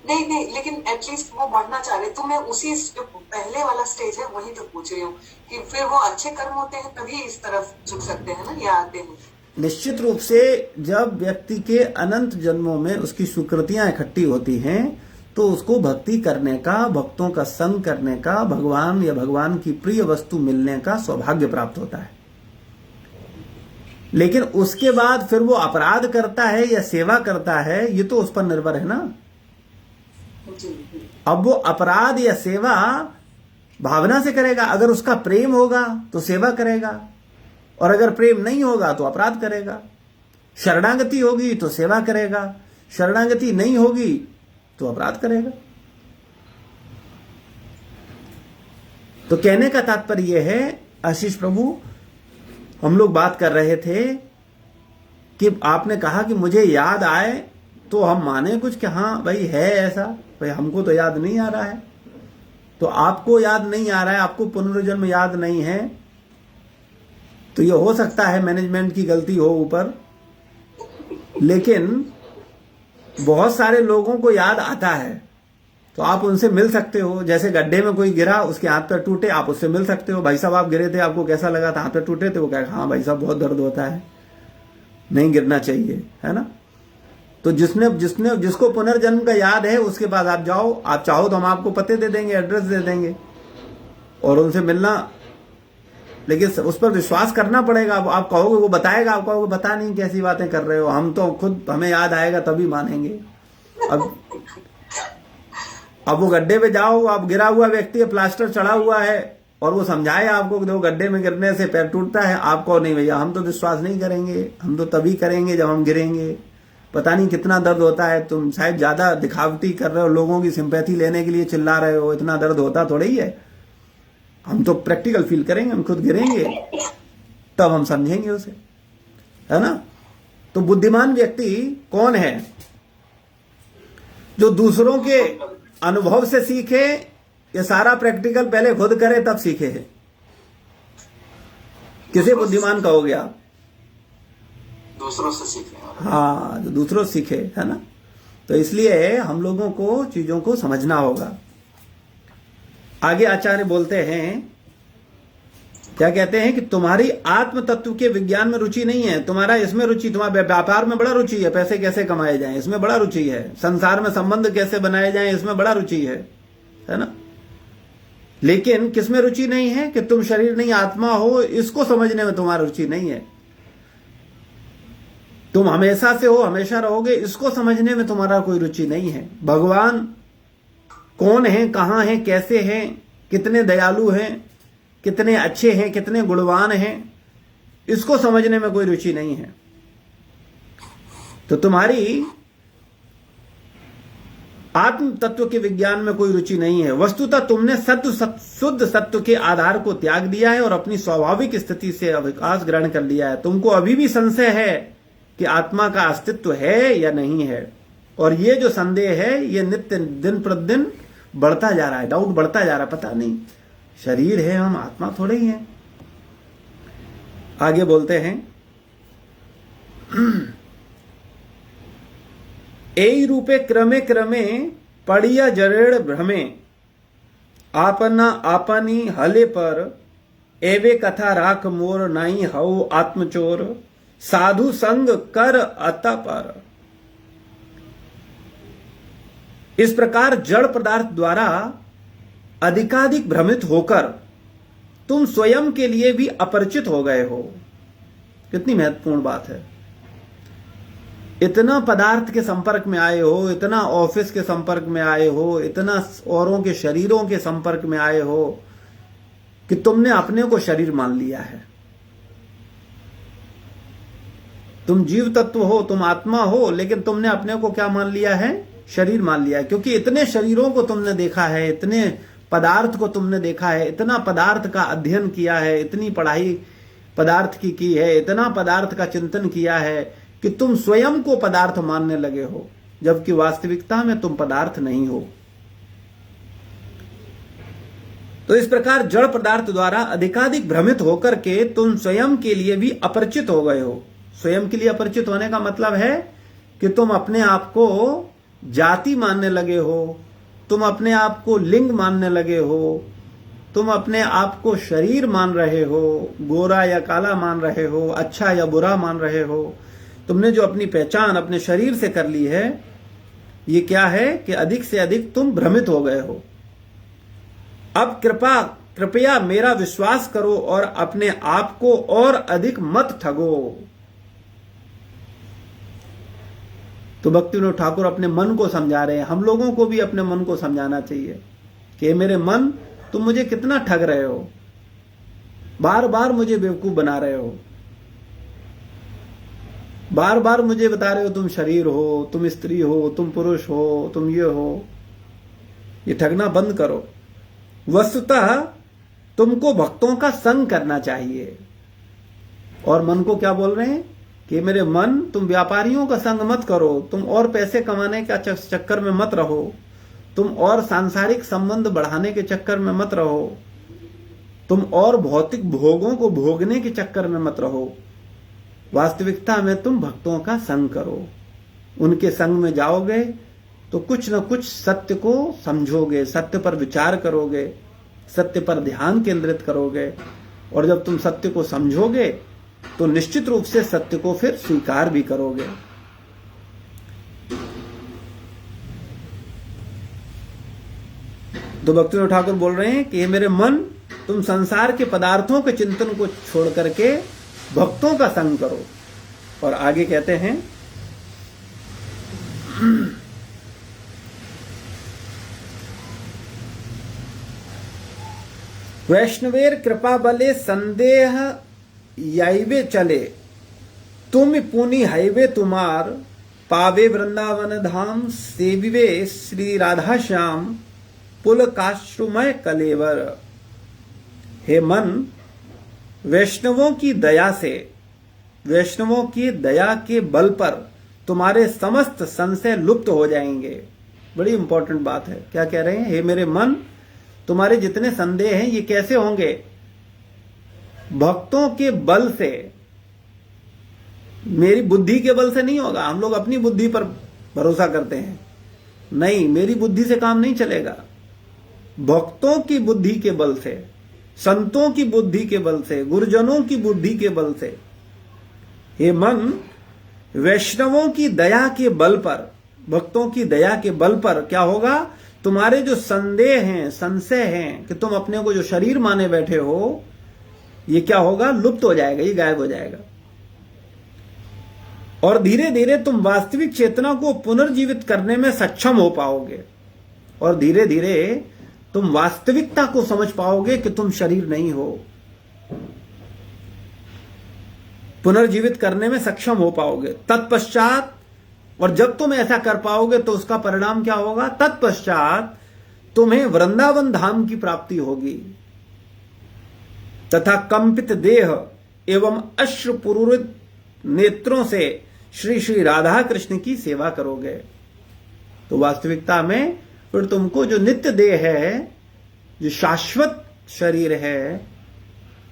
नहीं, लेकिन एटलीस्ट वो बढ़ना चाह रहे, तो मैं उसी जो पहले वाला स्टेज है वही तो पूछ रही हूँ कि फिर वो अच्छे कर्म होते हैं तभी इस तरफ झुक सकते हैं ना, या आते हैं? निश्चित रूप से जब व्यक्ति के अनंत जन्मों में उसकी सुकृतियां इकट्ठी होती हैं तो उसको भक्ति करने का, भक्तों का संग करने का, भगवान या भगवान की प्रिय वस्तु मिलने का सौभाग्य प्राप्त होता है। लेकिन उसके बाद फिर वो अपराध करता है या सेवा करता है, ये तो उस पर निर्भर है ना। अब वो अपराध या सेवा भावना से करेगा। अगर उसका प्रेम होगा तो सेवा करेगा, और अगर प्रेम नहीं होगा तो अपराध करेगा। शरणागति होगी तो सेवा करेगा, शरणागति नहीं होगी तो अपराध करेगा। तो कहने का तात्पर्य यह है, आशीष प्रभु, हम लोग बात कर रहे थे कि आपने कहा कि मुझे याद आए तो हम माने कुछ कि हाँ भाई है ऐसा, भाई हमको तो याद नहीं आ रहा है। तो आपको याद नहीं आ रहा है, आपको पुनर्जन्म याद नहीं है, तो ये हो सकता है मैनेजमेंट की गलती हो ऊपर, लेकिन बहुत सारे लोगों को याद आता है। तो आप उनसे मिल सकते हो। जैसे गड्ढे में कोई गिरा, उसके हाथ पैर टूटे, आप उससे मिल सकते हो। भाई साहब आप गिरे थे, आपको कैसा लगा था? हाथ पैर टूटे थे? वो कहेगा हाँ भाई साहब बहुत दर्द होता है, नहीं गिरना चाहिए, है ना। तो जिसको पुनर्जन्म का याद है, उसके बाद आप जाओ, आप चाहो तो हम आपको पते दे देंगे, एड्रेस दे देंगे और उनसे मिलना। लेकिन उस पर विश्वास करना पड़ेगा। आप कहोगे वो बताएगा, आप कहोगे बता नहीं, कैसी बातें कर रहे हो, हम तो खुद, हमें याद आएगा तभी मानेंगे। अब वो गड्ढे पे जाओ, आप गिरा हुआ व्यक्ति है, प्लास्टर चढ़ा हुआ है, और वो समझाए आपको कि देखो गड्ढे में गिरने से पैर टूटता है, आपको नहीं भैया हम तो विश्वास नहीं करेंगे, हम तो तभी करेंगे जब हम गिरेंगे। पता नहीं कितना दर्द होता है, तुम शायद ज्यादा दिखावटी कर रहे हो, लोगों की सिंपैथी लेने के लिए चिल्ला रहे हो, इतना दर्द होता थोड़ा ही है। हम तो प्रैक्टिकल फील करेंगे, हम खुद गिरेंगे तब हम समझेंगे उसे, है ना। तो बुद्धिमान व्यक्ति कौन है? जो दूसरों के अनुभव से सीखे, या सारा प्रैक्टिकल पहले खुद करे तब सीखे है? किसे बुद्धिमान कहोगे आप? दूसरों से सीखने वाला। हाँ, जो दूसरों से सीखे, है ना। तो इसलिए हम लोगों को चीजों को समझना होगा। आगे आचार्य बोलते हैं, क्या कहते हैं कि तुम्हारी आत्म तत्व के विज्ञान में रुचि नहीं है, तुम्हारा इसमें रुचि, तुम्हारा व्यापार में बड़ा रुचि है, पैसे कैसे कमाए जाएं इसमें बड़ा रुचि है, संसार में संबंध कैसे बनाए जाएं इसमें बड़ा रुचि है ना। लेकिन किसमें रुचि नहीं है? कि तुम शरीर नहीं आत्मा हो, इसको समझने में तुम्हारी रुचि नहीं है। तुम हमेशा से हो, हमेशा रहोगे, इसको समझने में तुम्हारा कोई रुचि नहीं है। भगवान कौन है, कहां है, कैसे हैं, कितने दयालु हैं, कितने अच्छे हैं, कितने गुणवान हैं, इसको समझने में कोई रुचि नहीं है। तो तुम्हारी आत्म तत्व के विज्ञान में कोई रुचि नहीं है। वस्तुतः तुमने शुद्ध सत्व के आधार को त्याग दिया है और अपनी स्वाभाविक स्थिति से अविकास ग्रहण कर लिया है। तुमको अभी भी संशय है कि आत्मा का अस्तित्व है या नहीं है, और ये जो संदेह है ये नित्य दिन प्रतिदिन बढ़ता जा रहा है, डाउट बढ़ता जा रहा है। पता नहीं शरीर है, हम आत्मा थोड़े ही हैं। आगे बोलते हैं, एई रूपे क्रमे क्रमे पड़िया जरेड़ भ्रमे, आपना आपनी हले पर एवे कथा राख मोर नाई हऊ आत्मचोर, साधु संग कर अत पर। इस प्रकार जड़ पदार्थ द्वारा अधिकाधिक भ्रमित होकर तुम स्वयं के लिए भी अपरिचित हो गए हो। कितनी महत्वपूर्ण बात है। इतना पदार्थ के संपर्क में आए हो, इतना ऑफिस के संपर्क में आए हो, इतना औरों के शरीरों के संपर्क में आए हो कि तुमने अपने को शरीर मान लिया है। तुम जीव तत्व हो, तुम आत्मा हो, लेकिन तुमने अपने को क्या मान लिया है? शरीर मान लिया है। क्योंकि इतने शरीरों को तुमने देखा है, इतने पदार्थ को तुमने देखा है, इतना पदार्थ का अध्ययन किया है, इतनी पढ़ाई पदार्थ की है, इतना पदार्थ का चिंतन किया है कि तुम स्वयं को पदार्थ मानने लगे हो, जबकि वास्तविकता में तुम पदार्थ नहीं हो। तो इस प्रकार जड़ पदार्थ द्वारा अधिकाधिक भ्रमित होकर के तुम स्वयं के लिए भी अपरिचित हो गए हो। स्वयं के लिए अपरिचित होने का मतलब है कि तुम अपने आप को जाति मानने लगे हो, तुम अपने आप को लिंग मानने लगे हो, तुम अपने आप को शरीर मान रहे हो, गोरा या काला मान रहे हो, अच्छा या बुरा मान रहे हो। तुमने जो अपनी पहचान अपने शरीर से कर ली है, ये क्या है कि अधिक से अधिक तुम भ्रमित हो गए हो। अब कृपया मेरा विश्वास करो और अपने आप को और अधिक मत ठगो। तो भक्तिविनोद ठाकुर अपने मन को समझा रहे हैं। हम लोगों को भी अपने मन को समझाना चाहिए कि मेरे मन, तुम मुझे कितना ठग रहे हो, बार बार मुझे बेवकूफ बना रहे हो, बार बार मुझे बता रहे हो तुम शरीर हो, तुम स्त्री हो, तुम पुरुष हो, तुम ये हो। ये ठगना बंद करो। वस्तुतः तुमको भक्तों का संग करना चाहिए। और मन को क्या बोल रहे हैं कि मेरे मन, तुम व्यापारियों का संग मत करो, तुम और पैसे कमाने का चक्कर में मत रहो, तुम और सांसारिक संबंध बढ़ाने के चक्कर में मत रहो, तुम और भौतिक भोगों को भोगने के चक्कर में मत रहो। वास्तविकता में तुम भक्तों का संग करो। उनके संग में जाओगे तो कुछ न कुछ सत्य को समझोगे, सत्य पर विचार करोगे, सत्य पर ध्यान केंद्रित करोगे। और जब तुम सत्य को समझोगे तो निश्चित रूप से सत्य को फिर स्वीकार भी करोगे। तो भक्तिविनोद ठाकुर बोल रहे हैं कि हे मेरे मन, तुम संसार के पदार्थों के चिंतन को छोड़ करके भक्तों का संग करो। और आगे कहते हैं, वैष्णवेर कृपा बले संदेह याइवे चले, तुम पुनि हाईवे तुम्हार, पावे वृंदावन धाम, सेविवे श्री राधा श्याम, पुल काश्रुमय कलेवर। हे मन, वैष्णवों की दया से, वैष्णवों की दया के बल पर तुम्हारे समस्त संशय लुप्त हो जाएंगे। बड़ी इंपॉर्टेंट बात है। क्या कह रहे हैं? हे मेरे मन, तुम्हारे जितने संदेह हैं ये कैसे होंगे? भक्तों के बल से, मेरी बुद्धि के बल से नहीं होगा। हम लोग अपनी बुद्धि पर भरोसा करते हैं, नहीं, मेरी बुद्धि से काम नहीं चलेगा। भक्तों की बुद्धि के बल से, संतों की बुद्धि के बल से, गुरुजनों की बुद्धि के बल से। हे मन, वैष्णवों की दया के बल पर, भक्तों की दया के बल पर क्या होगा? तुम्हारे जो संदेह हैं, संशय हैं कि तुम अपने को जो शरीर माने बैठे हो, ये क्या होगा? लुप्त हो जाएगा, ये गायब हो जाएगा। और धीरे धीरे तुम वास्तविक चेतना को पुनर्जीवित करने में सक्षम हो पाओगे। और धीरे धीरे तुम वास्तविकता को समझ पाओगे कि तुम शरीर नहीं हो। पुनर्जीवित करने में सक्षम हो पाओगे। तत्पश्चात, और जब तुम ऐसा कर पाओगे तो उसका परिणाम क्या होगा? तत्पश्चात तुम्हें वृंदावन धाम की प्राप्ति होगी तथा कंपित देह एवं अश्रुपूरित नेत्रों से श्री श्री राधा कृष्ण की सेवा करोगे। तो वास्तविकता में फिर तुमको जो नित्य देह है, जो शाश्वत शरीर है,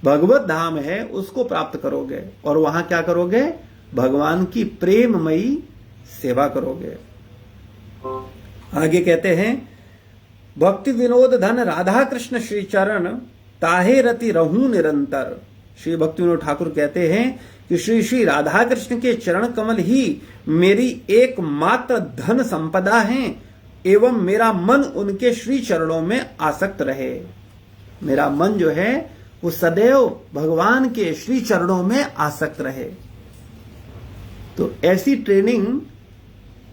भगवत धाम है, उसको प्राप्त करोगे। और वहां क्या करोगे? भगवान की प्रेममयी सेवा करोगे। आगे कहते हैं, भक्ति विनोद धन राधा कृष्ण श्री चरण, ताहे रति रहूं निरंतर। श्री भक्तिविनोद ठाकुर कहते हैं कि श्री श्री राधा कृष्ण के चरण कमल ही मेरी एकमात्र धन संपदा है, एवं मेरा मन उनके श्री चरणों में आसक्त रहे। मेरा मन जो है वो सदैव भगवान के श्री चरणों में आसक्त रहे। तो ऐसी ट्रेनिंग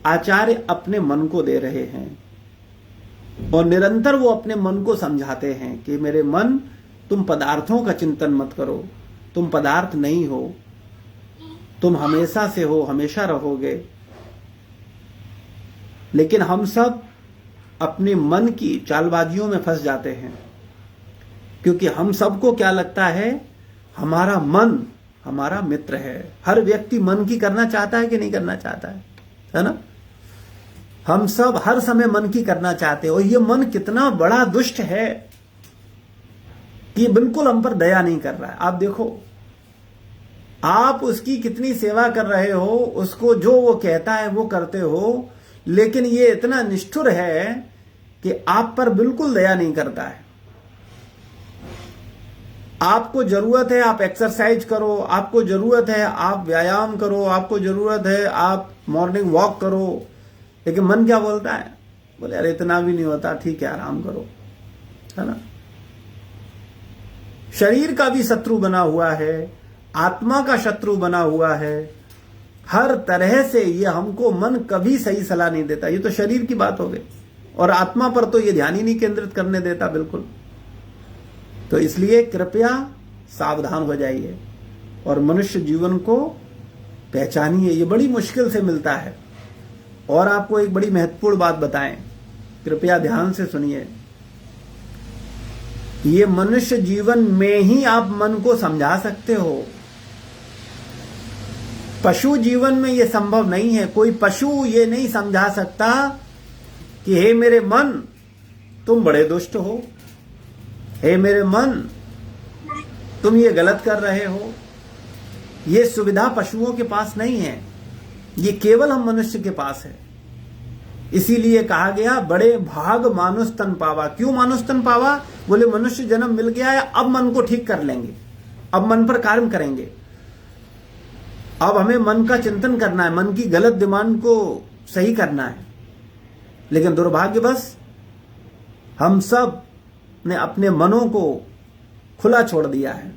आचार्य अपने मन को दे रहे हैं और निरंतर वो अपने मन को समझाते हैं कि मेरे मन, तुम पदार्थों का चिंतन मत करो, तुम पदार्थ नहीं हो, तुम हमेशा से हो, हमेशा रहोगे। लेकिन हम सब अपने मन की चालबाजियों में फंस जाते हैं, क्योंकि हम सबको क्या लगता है, हमारा मन हमारा मित्र है। हर व्यक्ति मन की करना चाहता है कि नहीं करना चाहता है ना? हम सब हर समय मन की करना चाहते हैं, और ये मन कितना बड़ा दुष्ट है कि बिल्कुल हम पर दया नहीं कर रहा है। आप देखो, आप उसकी कितनी सेवा कर रहे हो, उसको जो वो कहता है वो करते हो, लेकिन ये इतना निष्ठुर है कि आप पर बिल्कुल दया नहीं करता है। आपको जरूरत है आप एक्सरसाइज करो, आपको जरूरत है आप व्यायाम करो, आपको जरूरत है आप मॉर्निंग वॉक करो, लेकिन मन क्या बोलता है? बोले अरे इतना भी नहीं होता, ठीक है आराम करो, है ना? शरीर का भी शत्रु बना हुआ है, आत्मा का शत्रु बना हुआ है, हर तरह से ये हमको मन कभी सही सलाह नहीं देता। ये तो शरीर की बात हो गई, और आत्मा पर तो ये ध्यान ही नहीं केंद्रित करने देता बिल्कुल। तो इसलिए कृपया सावधान हो जाइए और मनुष्य जीवन को पहचानिए। ये बड़ी मुश्किल से मिलता है। और आपको एक बड़ी महत्वपूर्ण बात बताएं, कृपया ध्यान से सुनिए। ये मनुष्य जीवन में ही आप मन को समझा सकते हो। पशु जीवन में ये संभव नहीं है। कोई पशु ये नहीं समझा सकता कि हे मेरे मन तुम बड़े दुष्ट हो, हे मेरे मन तुम ये गलत कर रहे हो। ये सुविधा पशुओं के पास नहीं है, ये केवल हम मनुष्य के पास है। इसीलिए कहा गया बड़े भाग मानुष तन पावा। क्यों मानुष तन पावा? बोले मनुष्य जन्म मिल गया है, अब मन को ठीक कर लेंगे, अब मन पर कार्य करेंगे, अब हमें मन का चिंतन करना है, मन की गलत डिमांड को सही करना है। लेकिन दुर्भाग्यवश हम सब ने अपने मनों को खुला छोड़ दिया है।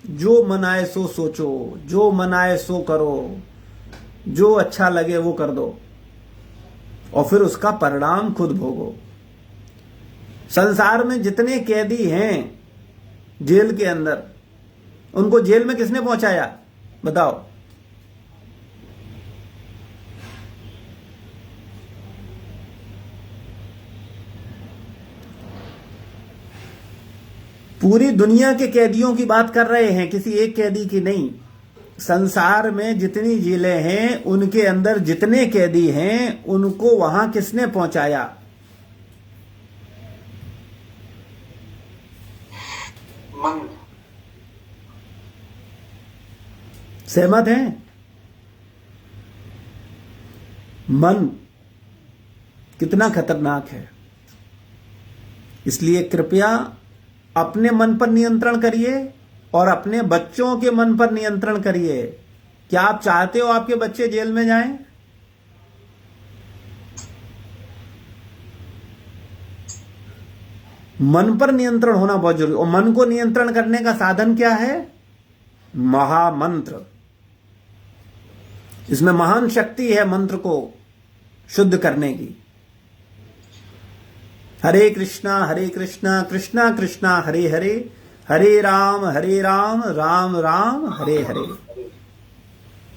जो मन आए सो सोचो, जो मन आए सो करो, जो अच्छा लगे वो कर दो, और फिर उसका परिणाम खुद भोगो। संसार में जितने कैदी हैं जेल के अंदर, उनको जेल में किसने पहुंचाया बताओ? पूरी दुनिया के कैदियों की बात कर रहे हैं, किसी एक कैदी की नहीं। संसार में जितनी जेलें हैं उनके अंदर जितने कैदी हैं उनको वहां किसने पहुंचाया? मन। सहमत हैं? मन कितना खतरनाक है। इसलिए कृपया अपने मन पर नियंत्रण करिए और अपने बच्चों के मन पर नियंत्रण करिए। क्या आप चाहते हो आपके बच्चे जेल में जाएं? मन पर नियंत्रण होना बहुत जरूरी। और मन को नियंत्रण करने का साधन क्या है? महामंत्र। इसमें महान शक्ति है मंत्र को शुद्ध करने की। हरे कृष्णा कृष्णा कृष्णा हरे हरे, हरे राम राम राम हरे हरे।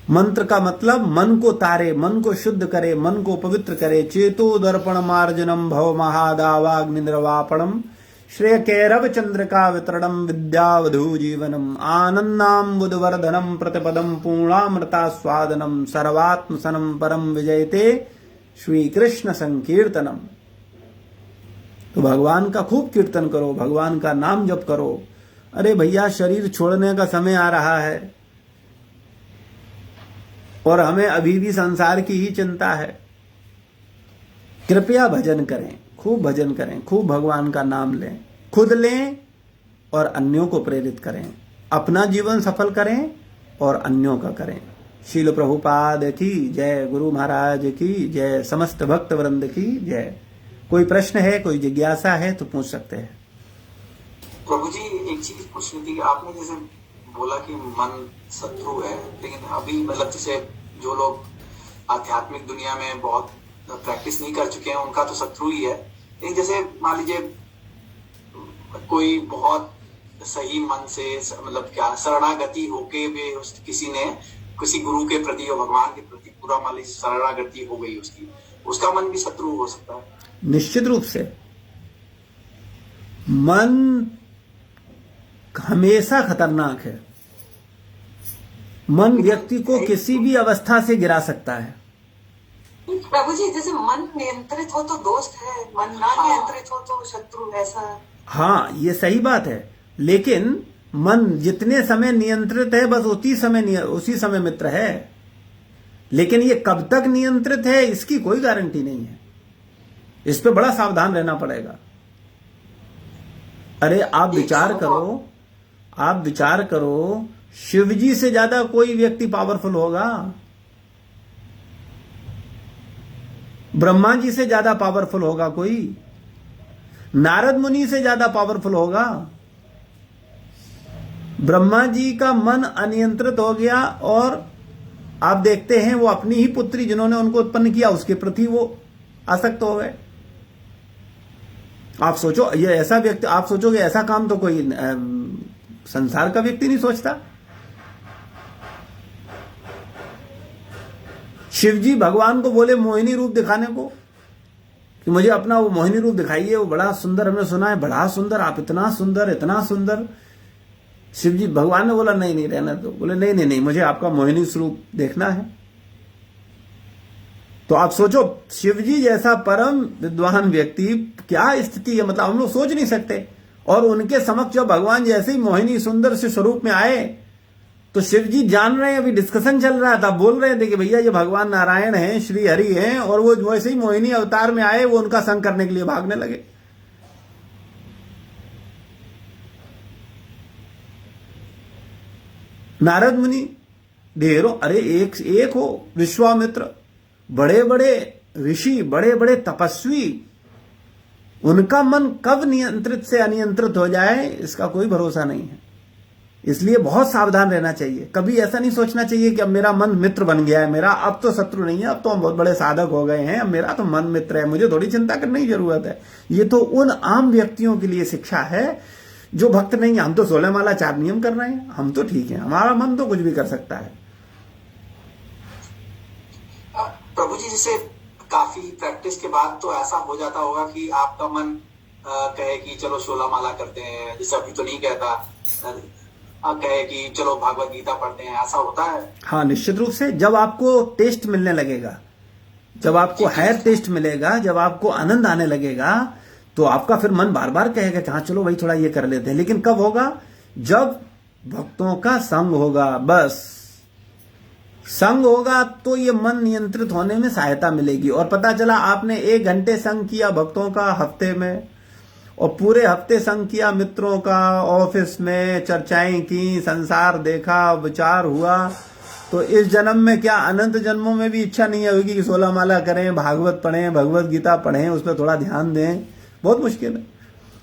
मंत्र का मतलब मन को तारे, मन को शुद्ध करे, मन को पवित्र करे। चेतो दर्पण मार्जनम भव महादावाग्नि निर्वापणम, श्रेय कैरव चंद्रिका वितरणम विद्यावधू जीवनम, आनंदाम्बुदवर्धनम प्रतिपदम पूर्णामृता स्वादनम, सर्वात्म सनम परम विजयते श्री कृष्ण संकीर्तनम। तो भगवान का खूब कीर्तन करो, भगवान का नाम जप करो। अरे भैया शरीर छोड़ने का समय आ रहा है और हमें अभी भी संसार की ही चिंता है। कृपया भजन करें, खूब भजन करें, खूब भगवान का नाम लें, खुद लें और अन्यों को प्रेरित करें। अपना जीवन सफल करें और अन्यों का करें। शील प्रभुपाद की जय, गुरु महाराज की जय, समस्त भक्त वृंद की जय। कोई प्रश्न है, कोई जिज्ञासा है तो पूछ सकते हैं। प्रभु जी एक चीज पूछनी थी। आपने जैसे बोला कि मन शत्रु है, लेकिन अभी मतलब जैसे जो लोग आध्यात्मिक दुनिया में बहुत प्रैक्टिस नहीं कर चुके हैं उनका तो शत्रु ही है। लेकिन जैसे मान लीजिए कोई बहुत सही मन से मतलब क्या शरणागति होके भी किसी ने किसी गुरु के प्रति और भगवान के प्रति पूरा मान लीजिए शरणागति हो गई उसकी, उसका मन भी शत्रु हो सकता है? निश्चित रूप से। मन हमेशा खतरनाक है। मन व्यक्ति को किसी भी अवस्था से गिरा सकता है। प्रभु जी, जैसे मन नियंत्रित हो तो दोस्त है, मन ना नियंत्रित हो तो शत्रु, ऐसा। हाँ, ये सही बात है, लेकिन मन जितने समय नियंत्रित है बस उसी समय मित्र है। लेकिन ये कब तक नियंत्रित है इसकी कोई गारंटी नहीं है। इस पे बड़ा सावधान रहना पड़ेगा। अरे आप विचार करो, शिव जी से ज्यादा कोई व्यक्ति पावरफुल होगा? ब्रह्मा जी से ज्यादा पावरफुल होगा कोई? नारद मुनि से ज्यादा पावरफुल होगा? ब्रह्मा जी का मन अनियंत्रित हो गया और आप देखते हैं वो अपनी ही पुत्री जिन्होंने उनको उत्पन्न किया उसके प्रति वो आसक्त हो गए। आप सोचो, ये ऐसा व्यक्ति, आप सोचोगे ऐसा काम तो कोई संसार का व्यक्ति नहीं सोचता। शिव जी भगवान को बोले मोहिनी रूप दिखाने को कि मुझे अपना वो मोहिनी रूप दिखाइए, वो बड़ा सुंदर, हमने सुना है बड़ा सुंदर, आप इतना सुंदर। शिव जी भगवान ने बोला नहीं रहना दो। बोले नहीं, मुझे आपका मोहिनी स्वरूप देखना है। तो आप सोचो, शिव जी जैसा परम विद्वान व्यक्ति, क्या स्थिति है, मतलब हम लोग सोच नहीं सकते। और उनके समक्ष जब भगवान जैसे ही मोहिनी सुंदर से स्वरूप में आए तो शिव जी जान रहे हैं, अभी डिस्कशन चल रहा था, बोल रहे थे कि भैया ये भगवान नारायण हैं, श्री हरि हैं, और वो वैसे ही मोहिनी अवतार में आए, वो उनका संग करने के लिए भागने लगे। नारद मुनि ढेरों, अरे एक हो विश्वामित्र, बड़े बड़े ऋषि, बड़े बड़े तपस्वी, उनका मन कब नियंत्रित से अनियंत्रित हो जाए इसका कोई भरोसा नहीं है। इसलिए बहुत सावधान रहना चाहिए। कभी ऐसा नहीं सोचना चाहिए कि अब मेरा मन मित्र बन गया है, मेरा अब तो शत्रु नहीं है, अब तो हम बहुत बड़े साधक हो गए हैं, अब मेरा तो मन मित्र है, मुझे थोड़ी चिंता करने की जरूरत है। ये तो उन आम व्यक्तियों के लिए शिक्षा है जो भक्त नहीं है। हम तो 16 माला 4 नियम कर रहे हैं, हम तो ठीक है, हमारा मन तो कुछ भी कर सकता है। प्रभु जी, जैसे काफी प्रैक्टिस के बाद तो ऐसा हो जाता होगा कि आपका मन कहे कि चलो 16 माला करते हैं, जैसे अभी तो नहीं कहता, कहे कि चलो भागवत गीता पढ़ते हैं, ऐसा होता है? हाँ, निश्चित रूप से। जब आपको टेस्ट मिलने लगेगा, जब आपको हायर टेस्ट मिलेगा, जब आपको आनंद आने लगेगा, तो आपका फिर मन बार बार कहेगा कि हाँ चलो भाई थोड़ा ये कर लेते हैं। लेकिन कब होगा? जब भक्तों का संग होगा। बस संग होगा तो ये मन नियंत्रित होने में सहायता मिलेगी। और पता चला आपने 1 घंटे संग किया भक्तों का हफ्ते में, और पूरे हफ्ते संग किया मित्रों का, ऑफिस में चर्चाएं की, संसार देखा, विचार हुआ, तो इस जन्म में क्या अनंत जन्मों में भी इच्छा नहीं होगी कि 16 माला करें, भागवत पढ़ें, भगवत गीता पढ़ें, उस पर थोड़ा ध्यान दें? बहुत मुश्किल है।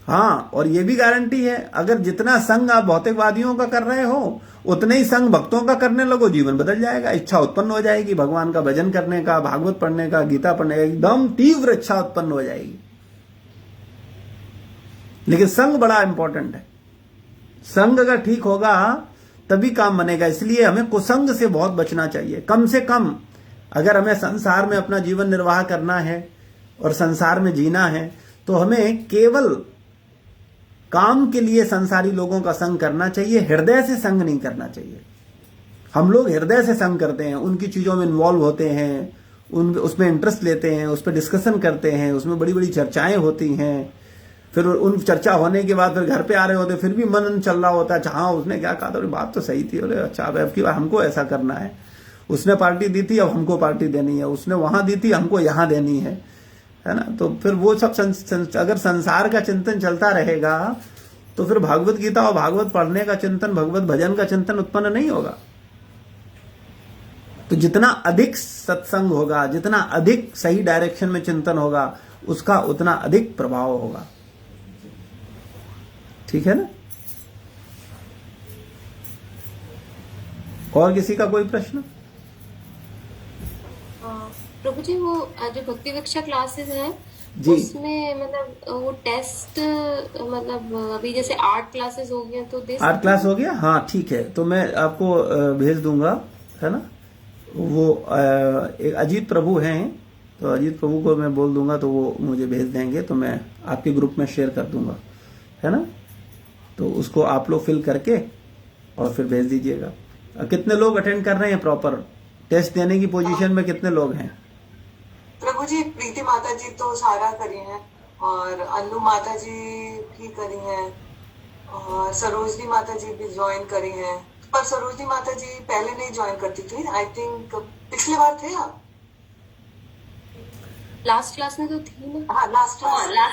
हाँ, और ये भी गारंटी है, अगर जितना संग आप भौतिकवादियों का कर रहे हो उतने ही संग भक्तों का करने लगो, जीवन बदल जाएगा। इच्छा उत्पन्न हो जाएगी भगवान का भजन करने का, भागवत पढ़ने का, गीता पढ़ने का, एकदम तीव्र इच्छा उत्पन्न हो जाएगी। लेकिन संग बड़ा इंपॉर्टेंट है। संग अगर ठीक होगा तभी काम बनेगा। इसलिए हमें कुसंग से बहुत बचना चाहिए। कम से कम अगर हमें संसार में अपना जीवन निर्वाह करना है और संसार में जीना है, तो हमें केवल काम के लिए संसारी लोगों का संग करना चाहिए, हृदय से संग नहीं करना चाहिए। हम लोग हृदय से संग करते हैं, उनकी चीजों में इन्वॉल्व होते हैं, उसमें इंटरेस्ट लेते हैं, उस पर डिस्कशन करते हैं, उसमें बड़ी बड़ी चर्चाएं होती हैं। फिर उन चर्चा होने के बाद फिर घर पे आ रहे होते, फिर भी मन चल रहा होता है, हाँ उसने क्या कहा था, बात तो सही थी, अरे अच्छा अब की बार हमको ऐसा करना है, उसने पार्टी दी थी अब हमको पार्टी देनी है, उसने वहां दी थी हमको यहाँ देनी है ना। तो फिर वो सब अगर संसार का चिंतन चलता रहेगा तो फिर भागवत गीता और भागवत पढ़ने का चिंतन, भगवत भजन का चिंतन उत्पन्न नहीं होगा। तो जितना अधिक सत्संग होगा, जितना अधिक सही डायरेक्शन में चिंतन होगा, उसका उतना अधिक प्रभाव होगा। ठीक है ना? और किसी का कोई प्रश्न? प्रभु जी, वो जो भक्ति विक्षा क्लासेस हैं उसमें मतलब वो टेस्ट, मतलब अभी जैसे 8 क्लासेस हो गए तो 8 क्लास हो गया। हाँ ठीक है, तो मैं आपको भेज दूंगा, है ना। वो एक अजीत प्रभु हैं, तो अजीत प्रभु को मैं बोल दूंगा तो वो मुझे भेज देंगे, तो मैं आपके ग्रुप में शेयर कर दूंगा, है ना। तो उसको आप लोग फिल करके और फिर भेज दीजिएगा। कितने लोग अटेंड कर रहे हैं प्रॉपर टेस्ट देने की पोजीशन में, कितने लोग हैं? प्रभु जी प्रीति माता जी तो सारा करी हैं, और अनु माता जी भी करी हैं, और सरोजनी माता जी भी ज्वाइन करी हैं। पर सरोजनी माता जी पहले नहीं ज्वाइन करती थी, आई थिंक पिछली बार थे आप? लास्ट क्लास में तो थी ना। हाँ लास्ट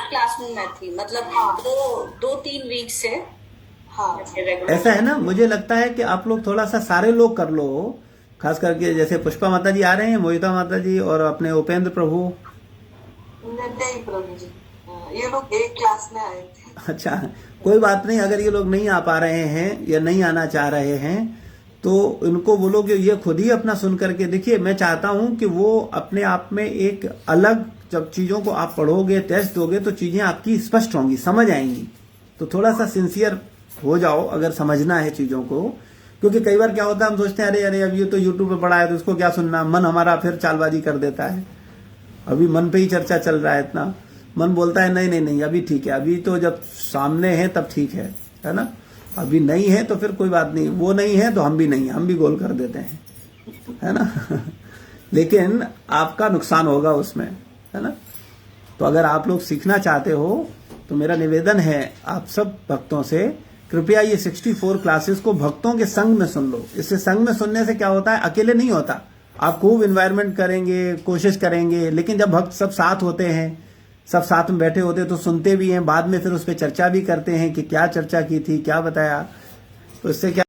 क्लास में मैं थी, मतलब हाँ। दो तीन वीक से हाँ रेगुलर। ऐसा है ना, मुझे लगता है कि आप लोग थोड़ा सा सारे लोग कर लो, खास करके जैसे पुष्पा माता जी आ रहे हैं, मोहिता माता जी और अपने उपेंद्र प्रभु। नहीं प्रभु जी, ये लोग एक क्लास में आए थे। अच्छा, कोई बात नहीं, अगर ये लोग नहीं आ पा रहे हैं या नहीं आना चाह रहे हैं तो इनको बोलो कि ये खुद ही अपना सुन करके देखिए। मैं चाहता हूं कि वो अपने आप में एक अलग, जब चीजों को आप पढ़ोगे, टेस्ट दोगे तो चीजें आपकी स्पष्ट होंगी, समझ आएंगी। तो थोड़ा सा सिंसियर हो जाओ अगर समझना है चीजों को, क्योंकि कई बार क्या होता है हम सोचते हैं अरे अरे अब ये तो यूट्यूब पे पढ़ा है तो उसको क्या सुनना, मन हमारा फिर चालबाजी कर देता है। अभी मन पे ही चर्चा चल रहा है इतना, मन बोलता है नहीं नहीं नहीं अभी ठीक है, अभी तो जब सामने है तब ठीक है ना। अभी नहीं है तो फिर कोई बात नहीं, वो नहीं है तो हम भी नहीं, हम भी गोल कर देते हैं, है ना। लेकिन आपका नुकसान होगा उसमें, है ना। तो अगर आप लोग सीखना चाहते हो तो मेरा निवेदन है आप सब भक्तों से, कृपया ये 64 क्लासेस को भक्तों के संग में सुन लो। इससे संग में सुनने से क्या होता है, अकेले नहीं होता। आप खूब इन्वायरमेंट करेंगे, कोशिश करेंगे, लेकिन जब भक्त सब साथ होते हैं, सब साथ में बैठे होते हैं तो सुनते भी हैं, बाद में फिर उस पर चर्चा भी करते हैं कि क्या चर्चा की थी, क्या बताया। तो इससे क्या